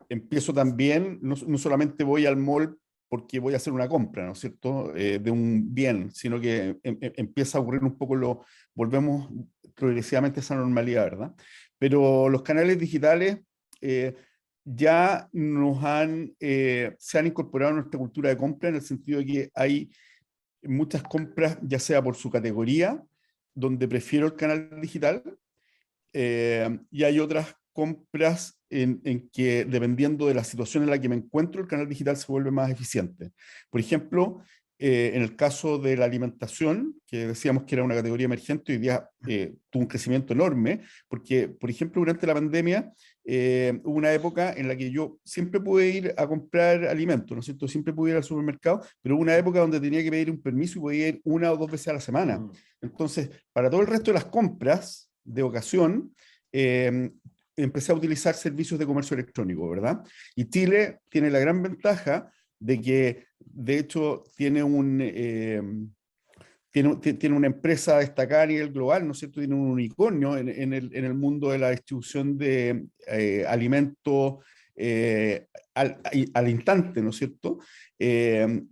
empiezo también, no solamente voy al mall porque voy a hacer una compra, ¿no es cierto?, de un bien, sino que empieza a ocurrir un poco volvemos progresivamente a esa normalidad, ¿verdad? Pero los canales digitales ya se han incorporado a nuestra cultura de compra en el sentido de que hay muchas compras, ya sea por su categoría, donde prefiero el canal digital, y hay otras compras en que, dependiendo de la situación en la que me encuentro, el canal digital se vuelve más eficiente. Por ejemplo, en el caso de la alimentación, que decíamos que era una categoría emergente, hoy día tuvo un crecimiento enorme, porque, por ejemplo, durante la pandemia hubo una época en la que yo siempre pude ir a comprar alimentos, ¿no es cierto? Siempre pude ir al supermercado, pero hubo una época donde tenía que pedir un permiso y podía ir 1 o 2 veces a la semana. Entonces, para todo el resto de las compras de ocasión, empecé a utilizar servicios de comercio electrónico, ¿verdad? Y Chile tiene la gran ventaja de que, de hecho, tiene una empresa destacada a nivel global, ¿no es cierto? Tiene un unicornio en el mundo de la distribución de alimentos al instante, ¿no es cierto?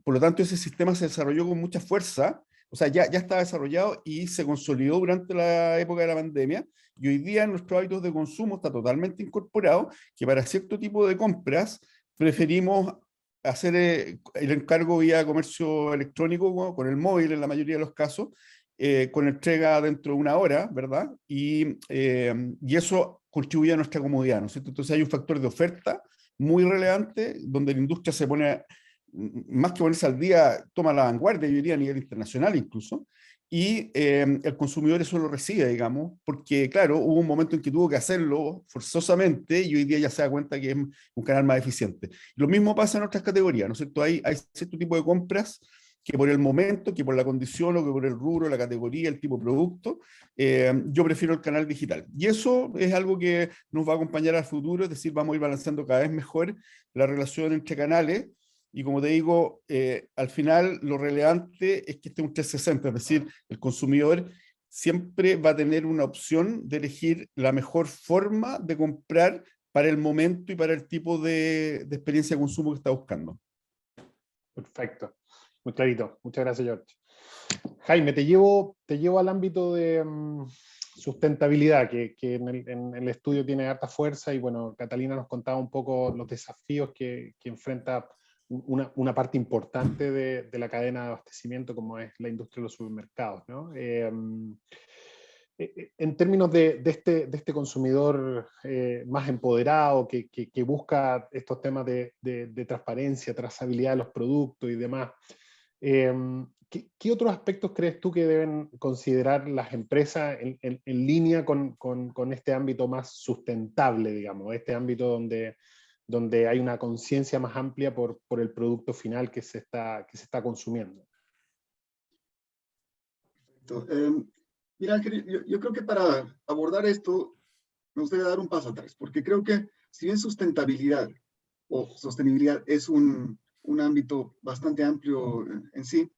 Por lo tanto, ese sistema se desarrolló con mucha fuerza, o sea, ya estaba desarrollado y se consolidó durante la época de la pandemia, y hoy día en nuestros hábitos de consumo está totalmente incorporado que para cierto tipo de compras preferimos hacer el encargo vía comercio electrónico con el móvil en la mayoría de los casos, con entrega dentro de 1 hora, ¿verdad? Y eso contribuye a nuestra comodidad, ¿no es cierto? Entonces hay un factor de oferta muy relevante donde la industria se pone, más que ponerse al día, toma la vanguardia, yo diría a nivel internacional incluso, y el consumidor eso lo recibe, digamos, porque claro, hubo un momento en que tuvo que hacerlo forzosamente y hoy día ya se da cuenta que es un canal más eficiente. Lo mismo pasa en otras categorías, ¿no es cierto? Hay cierto tipo de compras que por el momento, que por la condición o que por el rubro, la categoría, el tipo de producto, yo prefiero el canal digital. Y eso es algo que nos va a acompañar al futuro, es decir, vamos a ir balanceando cada vez mejor la relación entre canales. Y como te digo, al final lo relevante es que esté un 360, es decir, el consumidor siempre va a tener una opción de elegir la mejor forma de comprar para el momento y para el tipo de experiencia de consumo que está buscando. Perfecto, muy clarito. Muchas gracias, George. Jaime, te llevo al ámbito de sustentabilidad, que en el estudio tiene harta fuerza, y bueno, Catalina nos contaba un poco los desafíos que enfrenta una parte importante de la cadena de abastecimiento, como es la industria de los supermercados, ¿no? En términos de este consumidor más empoderado, que busca estos temas de transparencia, trazabilidad de los productos y demás, ¿qué otros aspectos crees tú que deben considerar las empresas en línea con este ámbito más sustentable, digamos, este ámbito donde hay una conciencia más amplia por el producto final que se está consumiendo? Mira, Ángel, yo creo que para abordar esto me gustaría dar un paso atrás, porque creo que si bien sustentabilidad o sostenibilidad es un ámbito bastante amplio en sí,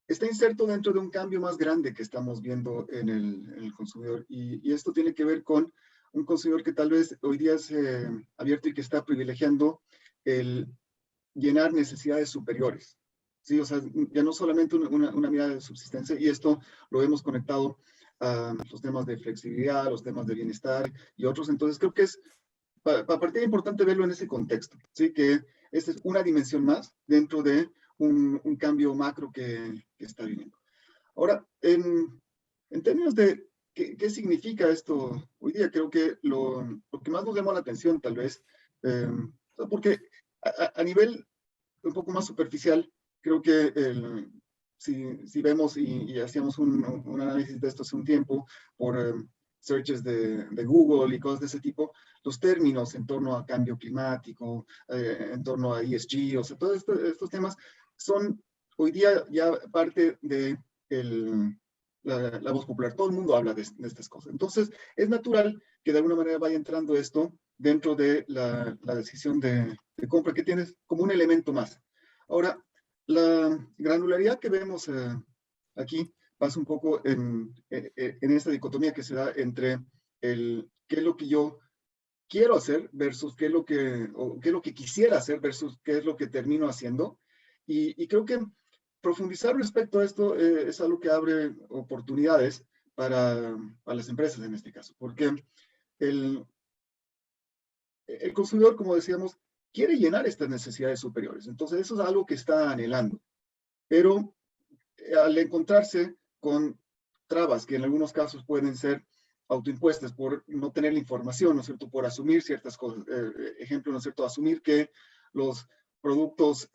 está inserto dentro de un cambio más grande que estamos viendo en el consumidor, y esto tiene que ver con un consumidor que tal vez hoy día es abierto y que está privilegiando el llenar necesidades superiores. Sí, o sea, ya no solamente una mirada de subsistencia, y esto lo hemos conectado a los temas de flexibilidad, los temas de bienestar y otros. Entonces creo que es, para partir importante verlo en ese contexto, ¿sí? Que esta es una dimensión más dentro de un cambio macro que está viviendo. Ahora, en términos de qué significa esto hoy día, creo que lo que más nos llamó la atención tal vez, porque a nivel un poco más superficial, creo que si vemos y hacíamos un análisis de esto hace un tiempo por searches de Google y cosas de ese tipo, los términos en torno a cambio climático, en torno a ESG, o sea, todos estos temas son hoy día ya parte de la voz popular. Todo el mundo habla de estas cosas. Entonces, es natural que de alguna manera vaya entrando esto dentro de la decisión de compra, que tienes como un elemento más. Ahora, la granularidad que vemos aquí pasa un poco en esta dicotomía que se da entre qué es lo que yo quiero hacer versus qué es lo que quisiera hacer versus qué es lo que termino haciendo. Y creo que profundizar respecto a esto es algo que abre oportunidades para las empresas en este caso, porque el consumidor, como decíamos, quiere llenar estas necesidades superiores. Entonces, eso es algo que está anhelando. Pero al encontrarse con trabas que en algunos casos pueden ser autoimpuestas por no tener la información, ¿no es cierto?, por asumir ciertas cosas. Ejemplo, ¿no es cierto?, asumir que los productos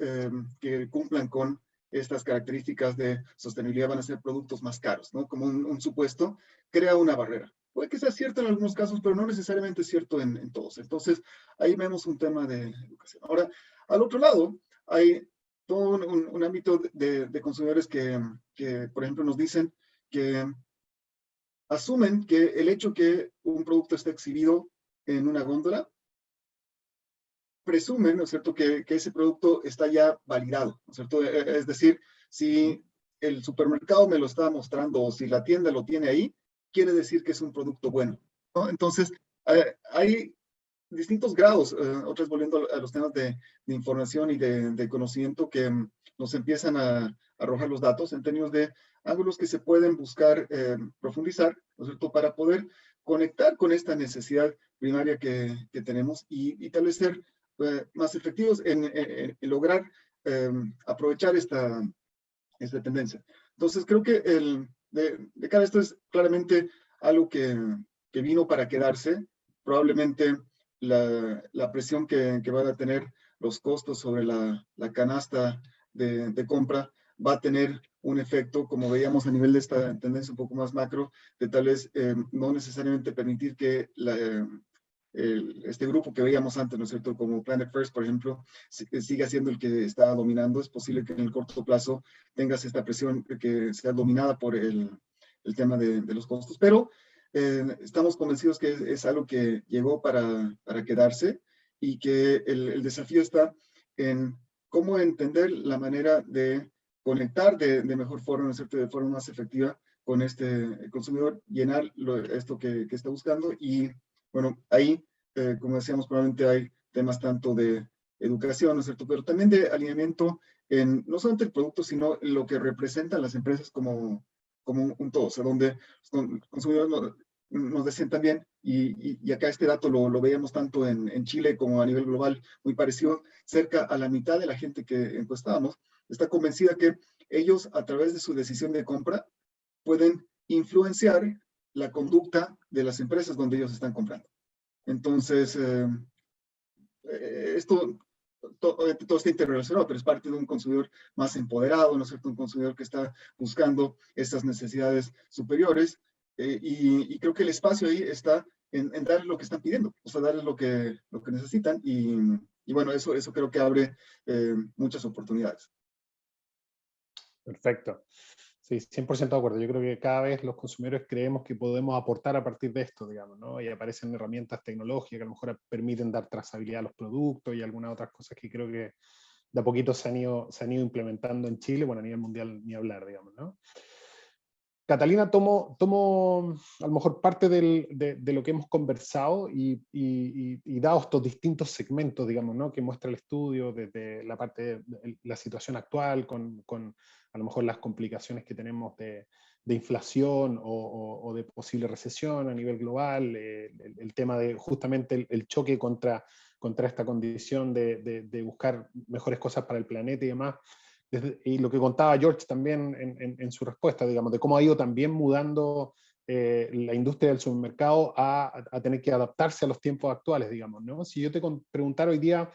que cumplan con estas características de sostenibilidad van a ser productos más caros, ¿no? Como un supuesto, crea una barrera. Puede que sea cierto en algunos casos, pero no necesariamente es cierto en todos. Entonces, ahí vemos un tema de educación. Ahora, al otro lado, hay todo un ámbito de consumidores que, por ejemplo, nos dicen que asumen que el hecho que un producto esté exhibido en una góndola, presumen, ¿no es cierto?, que ese producto está ya validado, ¿no es cierto? Es decir, si el supermercado me lo está mostrando o si la tienda lo tiene ahí, quiere decir que es un producto bueno, ¿no? Entonces, hay distintos grados, otras volviendo a los temas de información y de conocimiento que nos empiezan a arrojar los datos en términos de ángulos que se pueden buscar profundizar, ¿no es cierto?, para poder conectar con esta necesidad primaria que tenemos y tal vez ser más efectivos en lograr aprovechar esta tendencia. Entonces, creo que de cara a esto es claramente algo que vino para quedarse. Probablemente la presión que van a tener los costos sobre la canasta de compra va a tener un efecto, como veíamos a nivel de esta tendencia un poco más macro, de tal vez no necesariamente permitir que este grupo que veíamos antes, ¿no es cierto? Como Planet First, por ejemplo, sigue siendo el que está dominando. Es posible que en el corto plazo tengas esta presión que sea dominada por el tema de los costos, pero estamos convencidos que es algo que llegó para quedarse y que el desafío está en cómo entender la manera de conectar de mejor forma, ¿no es cierto? De forma más efectiva con este consumidor, llenar esto que está buscando. Y bueno, ahí, como decíamos, probablemente hay temas tanto de educación, ¿no es cierto? Pero también de alineamiento en no solamente el producto, sino en lo que representan las empresas como un todo, o sea, donde los consumidores nos decían también, y acá este dato lo veíamos tanto en Chile como a nivel global, muy parecido, cerca a la mitad de la gente que encuestábamos está convencida que ellos, a través de su decisión de compra, pueden influenciar la conducta de las empresas donde ellos están comprando. Entonces, todo está interrelacionado, pero es parte de un consumidor más empoderado, ¿no es cierto? Un consumidor que está buscando estas necesidades superiores, y creo que el espacio ahí está en darles lo que están pidiendo, o sea, darles lo que necesitan, y bueno, eso creo que abre muchas oportunidades. Perfecto. Sí, 100% de acuerdo. Yo creo que cada vez los consumidores creemos que podemos aportar a partir de esto, digamos, ¿no? Y aparecen herramientas tecnológicas que a lo mejor permiten dar trazabilidad a los productos y algunas otras cosas que creo que de a poquito se han ido implementando en Chile, bueno, a nivel mundial ni hablar, digamos, ¿no? Catalina, tomo a lo mejor parte de lo que hemos conversado y dado estos distintos segmentos, digamos, ¿no? Que muestra el estudio, desde la parte de la situación actual, con a lo mejor las complicaciones que tenemos de inflación o de posible recesión a nivel global, el tema de justamente el choque contra esta condición de buscar mejores cosas para el planeta y demás. Y lo que contaba George también en su respuesta, digamos, de cómo ha ido también mudando la industria del supermercado a tener que adaptarse a los tiempos actuales, digamos, ¿no? Si yo te preguntara hoy día,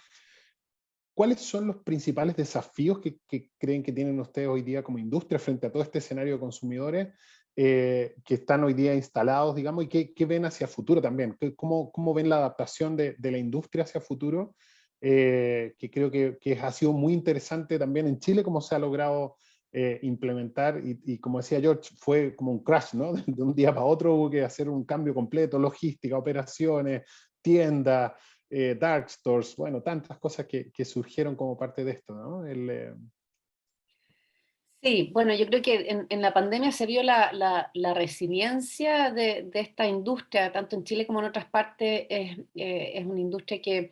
¿cuáles son los principales desafíos que creen que tienen ustedes hoy día como industria frente a todo este escenario de consumidores que están hoy día instalados, digamos, y qué ven hacia futuro también? ¿Cómo ven la adaptación de la industria hacia futuro? Que creo que ha sido muy interesante también en Chile, cómo se ha logrado implementar, y como decía George, fue como un crash, ¿no? De un día para otro hubo que hacer un cambio completo, logística, operaciones, tiendas, dark stores, bueno, tantas cosas que surgieron como parte de esto, ¿no? Sí, bueno, yo creo que en la pandemia se vio la resiliencia de esta industria, tanto en Chile como en otras partes. Es una industria que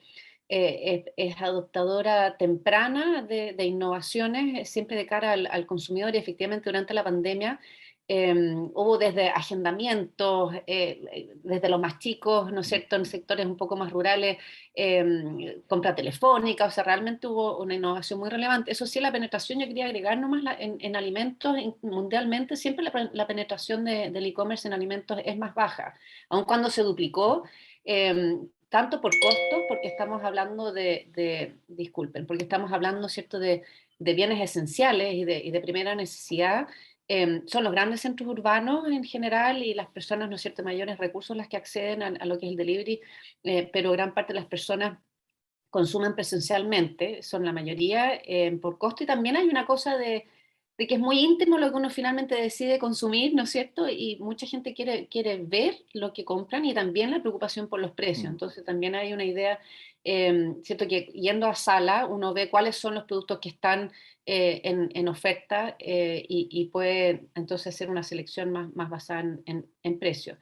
es adoptadora temprana de innovaciones, siempre de cara al consumidor, y efectivamente durante la pandemia hubo desde agendamientos, desde los más chicos, ¿no es cierto?, en sectores un poco más rurales, compra telefónica, o sea, realmente hubo una innovación muy relevante. Eso sí, la penetración, yo quería agregar nomás en alimentos, mundialmente, siempre la penetración del e-commerce en alimentos es más baja, aun cuando se duplicó, tanto por costos, porque estamos hablando disculpen, porque estamos hablando, ¿cierto?, de bienes esenciales y de primera necesidad. Son los grandes centros urbanos en general y las personas, ¿no es cierto?, mayores recursos las que acceden a lo que es el delivery, pero gran parte de las personas consumen presencialmente, son la mayoría por costo, y también hay una cosa de que es muy íntimo lo que uno finalmente decide consumir, ¿no es cierto? Y mucha gente quiere ver lo que compran, y también la preocupación por los precios. Entonces también hay una idea, ¿cierto? Que yendo a sala uno ve cuáles son los productos que están en oferta, y puede entonces hacer una selección más basada en precio.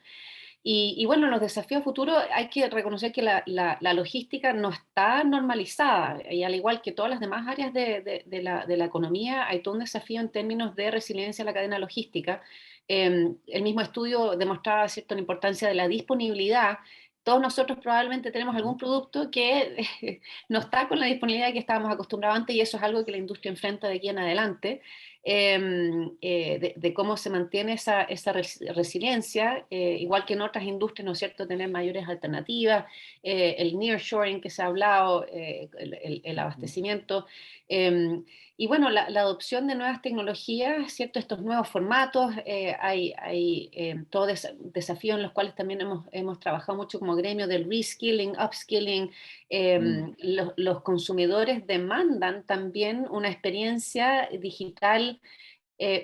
Y bueno, los desafíos futuros, hay que reconocer que la logística no está normalizada, y al igual que todas las demás áreas de la economía, hay todo un desafío en términos de resiliencia a la cadena logística. El mismo estudio demostraba, ¿cierto?, la importancia de la disponibilidad. Todos nosotros probablemente tenemos algún producto que no está con la disponibilidad que estábamos acostumbrados antes, y eso es algo que la industria enfrenta de aquí en adelante. De cómo se mantiene esa resiliencia, igual que en otras industrias, ¿no es cierto?, tener mayores alternativas, el nearshoring que se ha hablado, el abastecimiento, y bueno, la adopción de nuevas tecnologías, ¿cierto?, estos nuevos formatos, hay todo desafíos en los cuales también hemos trabajado mucho como como gremio del reskilling, upskilling, los consumidores demandan también una experiencia digital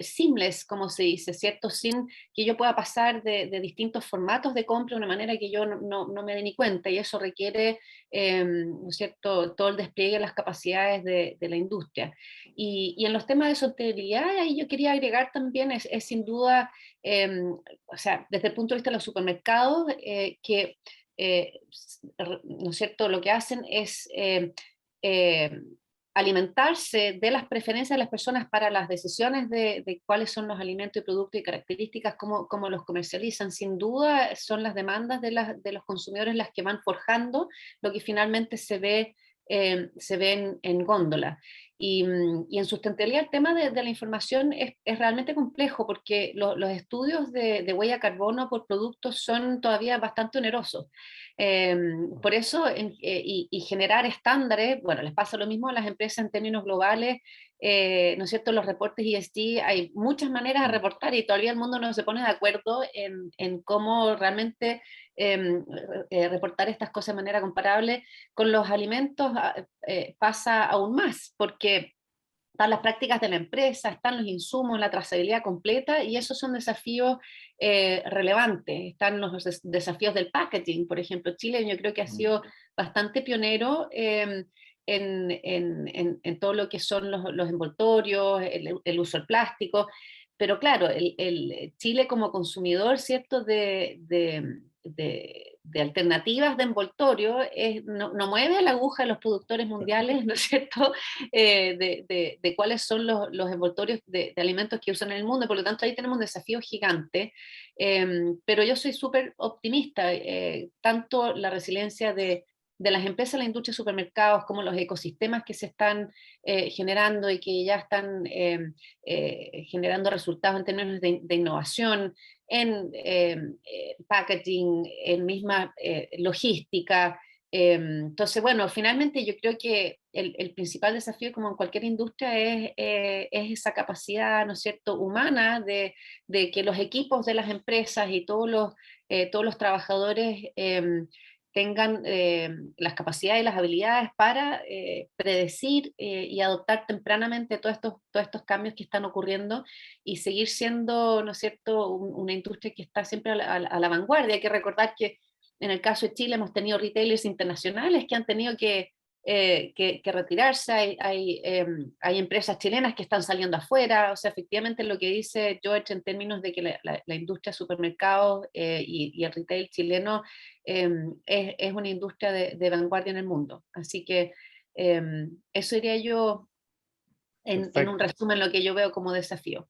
seamless, como se dice, ¿cierto? Sin que yo pueda pasar de distintos formatos de compra de una manera que yo no me dé ni cuenta, y eso requiere, ¿no es cierto?, todo el despliegue de las capacidades de la industria. Y en los temas de sostenibilidad, ahí yo quería agregar también, es sin duda, o sea, desde el punto de vista de los supermercados, que, ¿no es cierto?, lo que hacen es alimentarse de las preferencias de las personas para las decisiones de cuáles son los alimentos y productos y características, cómo los comercializan. Sin duda son las demandas de los consumidores las que van forjando lo que finalmente se ve en góndola. Y en sustentabilidad el tema de la información es realmente complejo, porque los estudios de huella de carbono por productos son todavía bastante onerosos. Por eso, y generar estándares, bueno, les pasa lo mismo a las empresas en términos globales, ¿no es cierto? Los reportes ESG, hay muchas maneras de reportar y todavía el mundo no se pone de acuerdo en cómo realmente reportar estas cosas de manera comparable. Con los alimentos pasa aún más, porque están las prácticas de la empresa, están los insumos, la trazabilidad completa, y esos son desafíos relevantes. Están los desafíos del packaging, por ejemplo. Chile yo creo que ha sido bastante pionero en todo lo que son los envoltorios, el uso del plástico, pero claro, el Chile como consumidor, ¿cierto?, de alternativas de envoltorio, no mueve la aguja de los productores mundiales, ¿no es cierto?, de cuáles son los envoltorios de alimentos que usan en el mundo. Por lo tanto, ahí tenemos un desafío gigante, pero yo soy súper optimista, tanto la resiliencia de las empresas de la industria de supermercados, como los ecosistemas que se están generando y que ya están generando resultados en términos de innovación, en packaging, en misma logística. Entonces, bueno, finalmente yo creo que el principal desafío, como en cualquier industria, es esa capacidad, ¿no es cierto?, humana de que los equipos de las empresas y todos los trabajadores tengan las capacidades y las habilidades para predecir y adoptar tempranamente todos estos cambios que están ocurriendo y seguir siendo, ¿no es cierto?, una industria que está siempre a la vanguardia. Hay que recordar que en el caso de Chile hemos tenido retailers internacionales que han tenido que retirarse, hay empresas chilenas que están saliendo afuera. O sea, efectivamente lo que dice George en términos de que la industria de supermercados y el retail chileno es una industria de vanguardia en el mundo. Así que eso diría yo en un resumen lo que yo veo como desafío.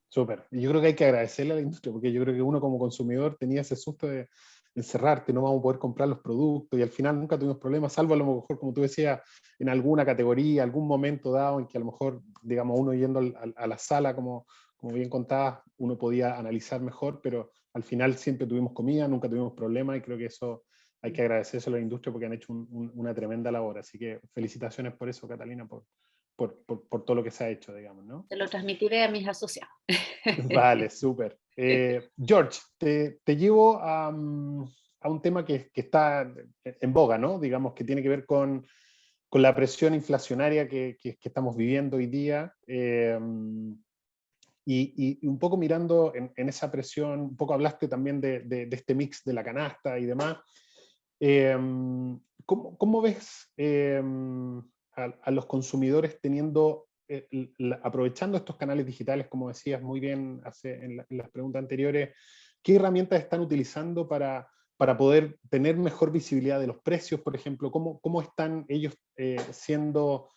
Súper. Y yo creo que hay que agradecerle a la industria, porque yo creo que uno como consumidor tenía ese susto de encerrarte, no vamos a poder comprar los productos, y al final nunca tuvimos problemas, salvo a lo mejor, como tú decías, en alguna categoría, algún momento dado en que a lo mejor, digamos, uno yendo a la sala, como bien contabas, uno podía analizar mejor, pero al final siempre tuvimos comida, nunca tuvimos problemas, y creo que eso hay que agradecerse a la industria porque han hecho una tremenda labor. Así que felicitaciones por eso, Catalina, por todo lo que se ha hecho, digamos, ¿no? Te lo transmitiré a mis asociados. Vale, súper. George, te llevo a un tema que está en boga, ¿no? Digamos, que tiene que ver con la presión inflacionaria que estamos viviendo hoy día. Y un poco mirando en esa presión, un poco hablaste también de este mix de la canasta y demás. ¿Cómo ves a los consumidores teniendo, aprovechando estos canales digitales, como decías muy bien en las preguntas anteriores, qué herramientas están utilizando para poder tener mejor visibilidad de los precios, por ejemplo? ¿Cómo están ellos siendo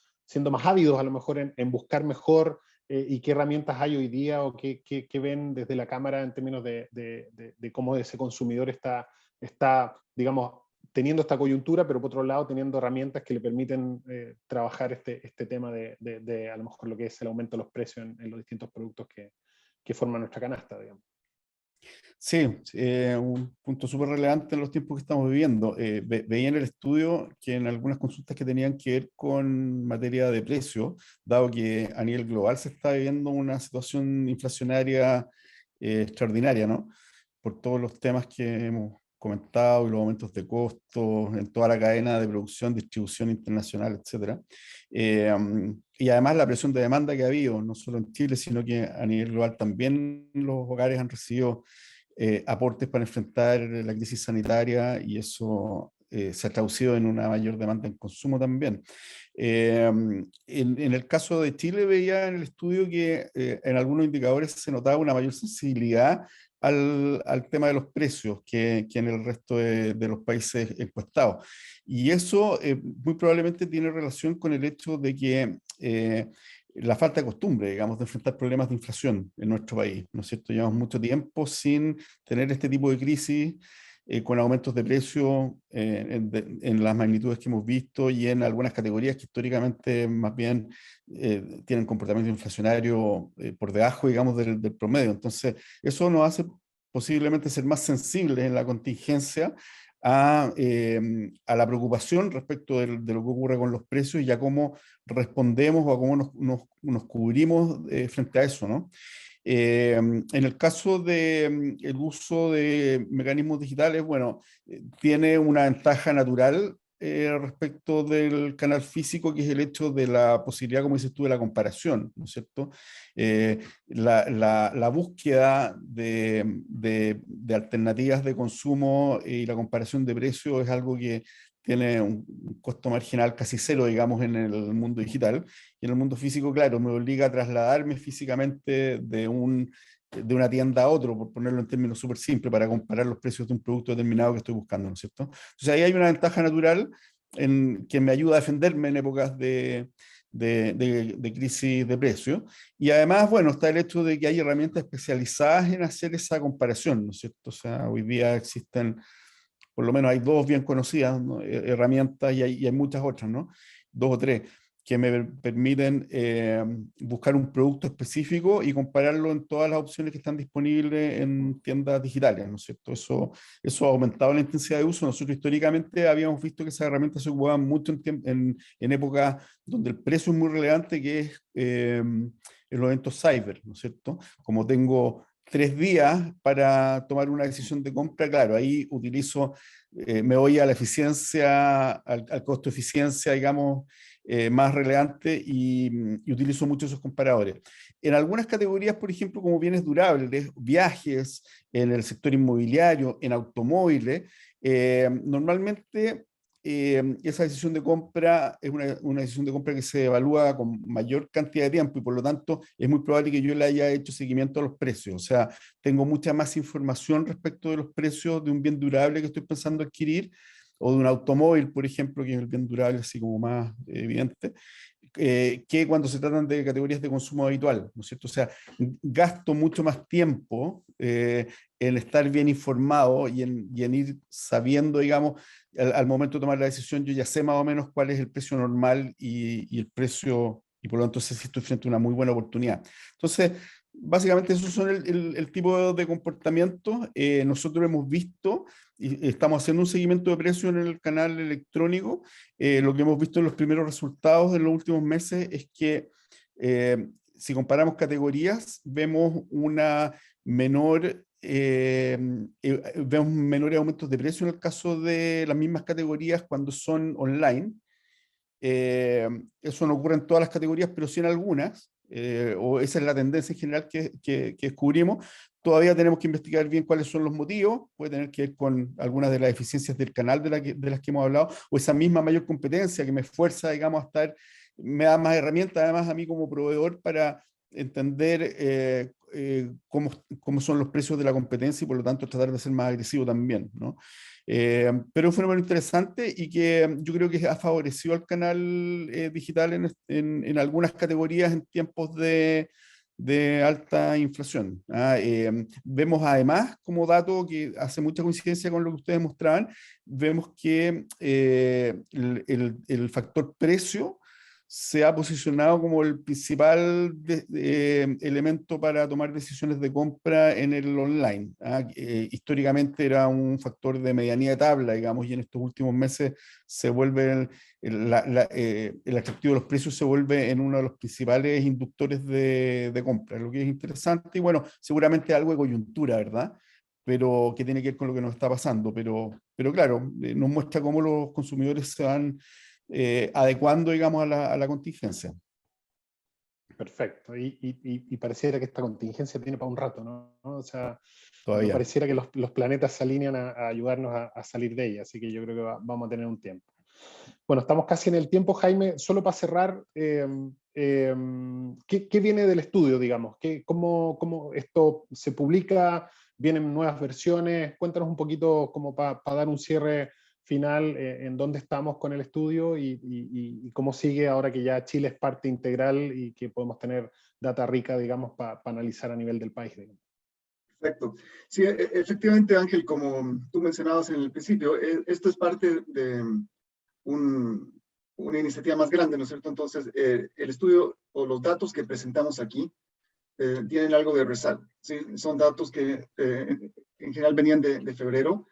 más ávidos a lo mejor en buscar mejor, y qué herramientas hay hoy día, o qué ven desde la cámara en términos de cómo ese consumidor está, digamos, teniendo esta coyuntura, pero por otro lado teniendo herramientas que le permiten trabajar este tema de a lo mejor lo que es el aumento de los precios en los distintos productos que forman nuestra canasta, digamos? Sí, un punto súper relevante en los tiempos que estamos viviendo. Veía en el estudio que en algunas consultas que tenían que ver con materia de precio, dado que a nivel global se está viviendo una situación inflacionaria extraordinaria, ¿no? Por todos los temas que hemos comentado, y los aumentos de costos en toda la cadena de producción, distribución internacional, etcétera. Y además la presión de demanda que ha habido, no solo en Chile, sino que a nivel global también los hogares han recibido aportes para enfrentar la crisis sanitaria, y eso se ha traducido en una mayor demanda en consumo también. En el caso de Chile veía en el estudio que en algunos indicadores se notaba una mayor sensibilidad al tema de los precios que en el resto de los países encuestados. Y eso muy probablemente tiene relación con el hecho de que la falta de costumbre, digamos, de enfrentar problemas de inflación en nuestro país, ¿no es cierto? Llevamos mucho tiempo sin tener este tipo de crisis, con aumentos de precio en las magnitudes que hemos visto, y en algunas categorías que históricamente más bien tienen comportamiento inflacionario por debajo, digamos, del promedio. Entonces, eso nos hace posiblemente ser más sensibles en la contingencia a la preocupación respecto de lo que ocurre con los precios, y a cómo respondemos o a cómo nos cubrimos frente a eso, ¿no? En el caso del uso de mecanismos digitales, bueno, tiene una ventaja natural respecto del canal físico, que es el hecho de la posibilidad, como dices tú, de la comparación, ¿no es cierto? La búsqueda de alternativas de consumo y la comparación de precios es algo que tiene un costo marginal casi cero, digamos, en el mundo digital. Y en el mundo físico, claro, me obliga a trasladarme físicamente de una tienda a otro, por ponerlo en términos súper simples, para comparar los precios de un producto determinado que estoy buscando, ¿no es cierto? Entonces ahí hay una ventaja natural que me ayuda a defenderme en épocas de crisis de precios. Y además, bueno, está el hecho de que hay herramientas especializadas en hacer esa comparación, ¿no es cierto? O sea, hoy día existen, por lo menos hay dos bien conocidas, ¿no?, herramientas, y hay muchas otras, ¿no? Dos o tres, que me permiten buscar un producto específico y compararlo en todas las opciones que están disponibles en tiendas digitales, ¿no es cierto? Eso ha aumentado la intensidad de uso. Nosotros históricamente habíamos visto que esas herramientas se ocupaban mucho en épocas donde el precio es muy relevante, que es en los eventos cyber, ¿no es cierto? Como tengo 3 días para tomar una decisión de compra, claro, ahí me voy a la eficiencia, al costo de eficiencia, digamos, más relevante, y utilizo mucho esos comparadores. En algunas categorías, por ejemplo, como bienes durables, viajes, en el sector inmobiliario, en automóviles, normalmente esa decisión de compra es una decisión de compra que se evalúa con mayor cantidad de tiempo, y por lo tanto es muy probable que yo le haya hecho seguimiento a los precios. O sea, tengo mucha más información respecto de los precios de un bien durable que estoy pensando adquirir, o de un automóvil, por ejemplo, que es el bien durable así como más evidente, que cuando se tratan de categorías de consumo habitual, ¿no es cierto? O sea, gasto mucho más tiempo en estar bien informado y en ir sabiendo, digamos, al momento de tomar la decisión, yo ya sé más o menos cuál es el precio normal y el precio, y por lo tanto sé si estoy frente a una muy buena oportunidad. Entonces, básicamente esos son el tipo de comportamiento. Nosotros hemos visto y estamos haciendo un seguimiento de precios en el canal electrónico. Lo que hemos visto en los primeros resultados en los últimos meses es que si comparamos categorías, vemos vemos menores aumentos de precio en el caso de las mismas categorías cuando son online. Eso no ocurre en todas las categorías, pero sí en algunas. O esa es la tendencia en general que descubrimos. Todavía tenemos que investigar bien cuáles son los motivos. Puede tener que ver con algunas de las eficiencias del canal de las que hemos hablado, o esa misma mayor competencia que me fuerza, digamos, me da más herramientas además a mí como proveedor para entender cómo son los precios de la competencia, y por lo tanto tratar de ser más agresivo también, ¿no? Pero es un fenómeno interesante, y que yo creo que ha favorecido al canal digital en algunas categorías en tiempos de alta inflación. Vemos además, como dato que hace mucha coincidencia con lo que ustedes mostraban, vemos que el factor precio se ha posicionado como el principal elemento para tomar decisiones de compra en el online. Históricamente era un factor de medianía de tabla, digamos, y en estos últimos meses se vuelve el atractivo de los precios se vuelve en uno de los principales inductores de compra, lo que es interesante. Y bueno, seguramente algo de coyuntura, ¿verdad? pero que tiene que ver con lo que nos está pasando. Pero claro, nos muestra cómo los consumidores se van adecuando, digamos, a la contingencia. Perfecto. Y pareciera que esta contingencia tiene para un rato, ¿no? O sea, Todavía. pareciera que los planetas se alinean a ayudarnos a salir de ella, así que yo creo que vamos a tener un tiempo. Bueno, estamos casi en el tiempo, Jaime. Solo para cerrar, ¿qué viene del estudio, digamos? ¿Cómo esto se publica? ¿Vienen nuevas versiones? Cuéntanos un poquito como para dar un cierre final en dónde estamos con el estudio y cómo sigue ahora que ya Chile es parte integral y que podemos tener data rica, digamos, para analizar a nivel del país, digamos. Perfecto. Sí, efectivamente, Ángel, como tú mencionabas en el principio, esto es parte de una iniciativa más grande, ¿no es cierto? Entonces, el estudio o los datos que presentamos aquí tienen algo de resalto, ¿sí? Son datos que en general venían de febrero.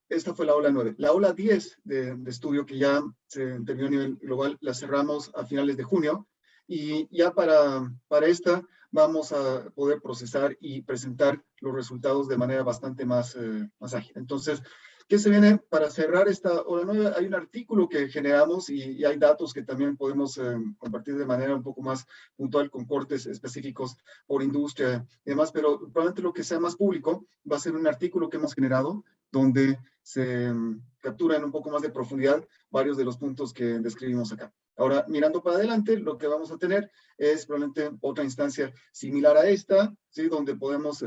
Esta fue la ola 9. La ola 10 de estudio, que ya se terminó a nivel global, la cerramos a finales de junio, y ya para esta vamos a poder procesar y presentar los resultados de manera bastante más ágil. Entonces, ¿qué se viene para cerrar esta ola 9? Hay un artículo que generamos y hay datos que también podemos compartir de manera un poco más puntual con cortes específicos por industria y demás, pero probablemente lo que sea más público va a ser un artículo que hemos generado donde se capturan un poco más de profundidad varios de los puntos que describimos acá. Ahora, mirando para adelante, lo que vamos a tener es probablemente otra instancia similar a esta, ¿sí? Donde podemos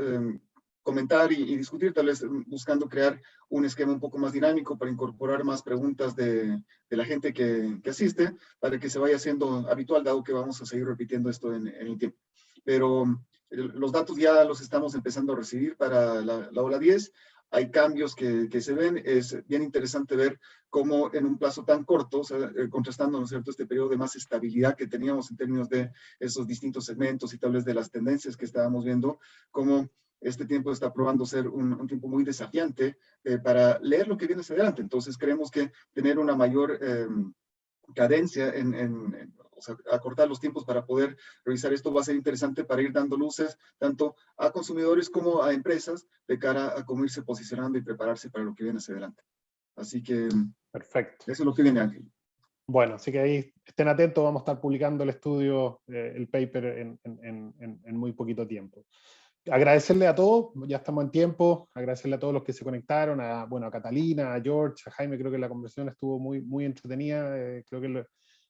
comentar y discutir, tal vez buscando crear un esquema un poco más dinámico para incorporar más preguntas de la gente que asiste, para que se vaya haciendo habitual, dado que vamos a seguir repitiendo esto en el tiempo. Pero los datos ya los estamos empezando a recibir para la ola 10. Hay cambios que se ven. Es bien interesante ver cómo en un plazo tan corto, o sea, contrastando, ¿no es cierto?, este periodo de más estabilidad que teníamos en términos de esos distintos segmentos y tal vez de las tendencias que estábamos viendo, cómo este tiempo está probando ser un tiempo muy desafiante para leer lo que viene hacia adelante. Entonces creemos que tener una mayor cadencia o sea, acortar los tiempos para poder revisar esto va a ser interesante para ir dando luces tanto a consumidores como a empresas de cara a cómo irse posicionando y prepararse para lo que viene hacia adelante. Así que perfecto. Eso es lo que viene, Ángel. Bueno, así que ahí estén atentos, vamos a estar publicando el estudio, el paper en muy poquito tiempo. Agradecerle a todos, ya estamos en tiempo, agradecerle a todos los que se conectaron, a Catalina, a George, a Jaime. Creo que la conversación estuvo muy entretenida. Creo que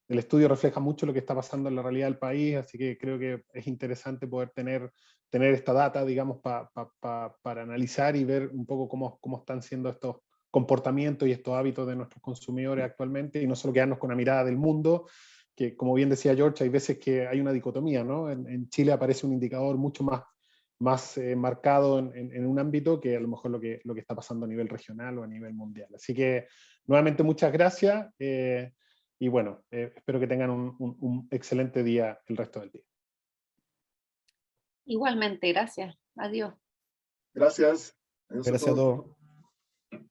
el estudio refleja mucho lo que está pasando en la realidad del país, así que creo que es interesante poder tener esta data, digamos, para analizar y ver un poco cómo están siendo estos comportamientos y estos hábitos de nuestros consumidores actualmente, y no solo quedarnos con una mirada del mundo, que como bien decía George, hay veces que hay una dicotomía, ¿no? En Chile aparece un indicador mucho más marcado en un ámbito que a lo mejor lo que está pasando a nivel regional o a nivel mundial. Así que nuevamente muchas gracias y bueno, espero que tengan un excelente día el resto del día. Igualmente, gracias. Adiós. Gracias. Gracias a todos.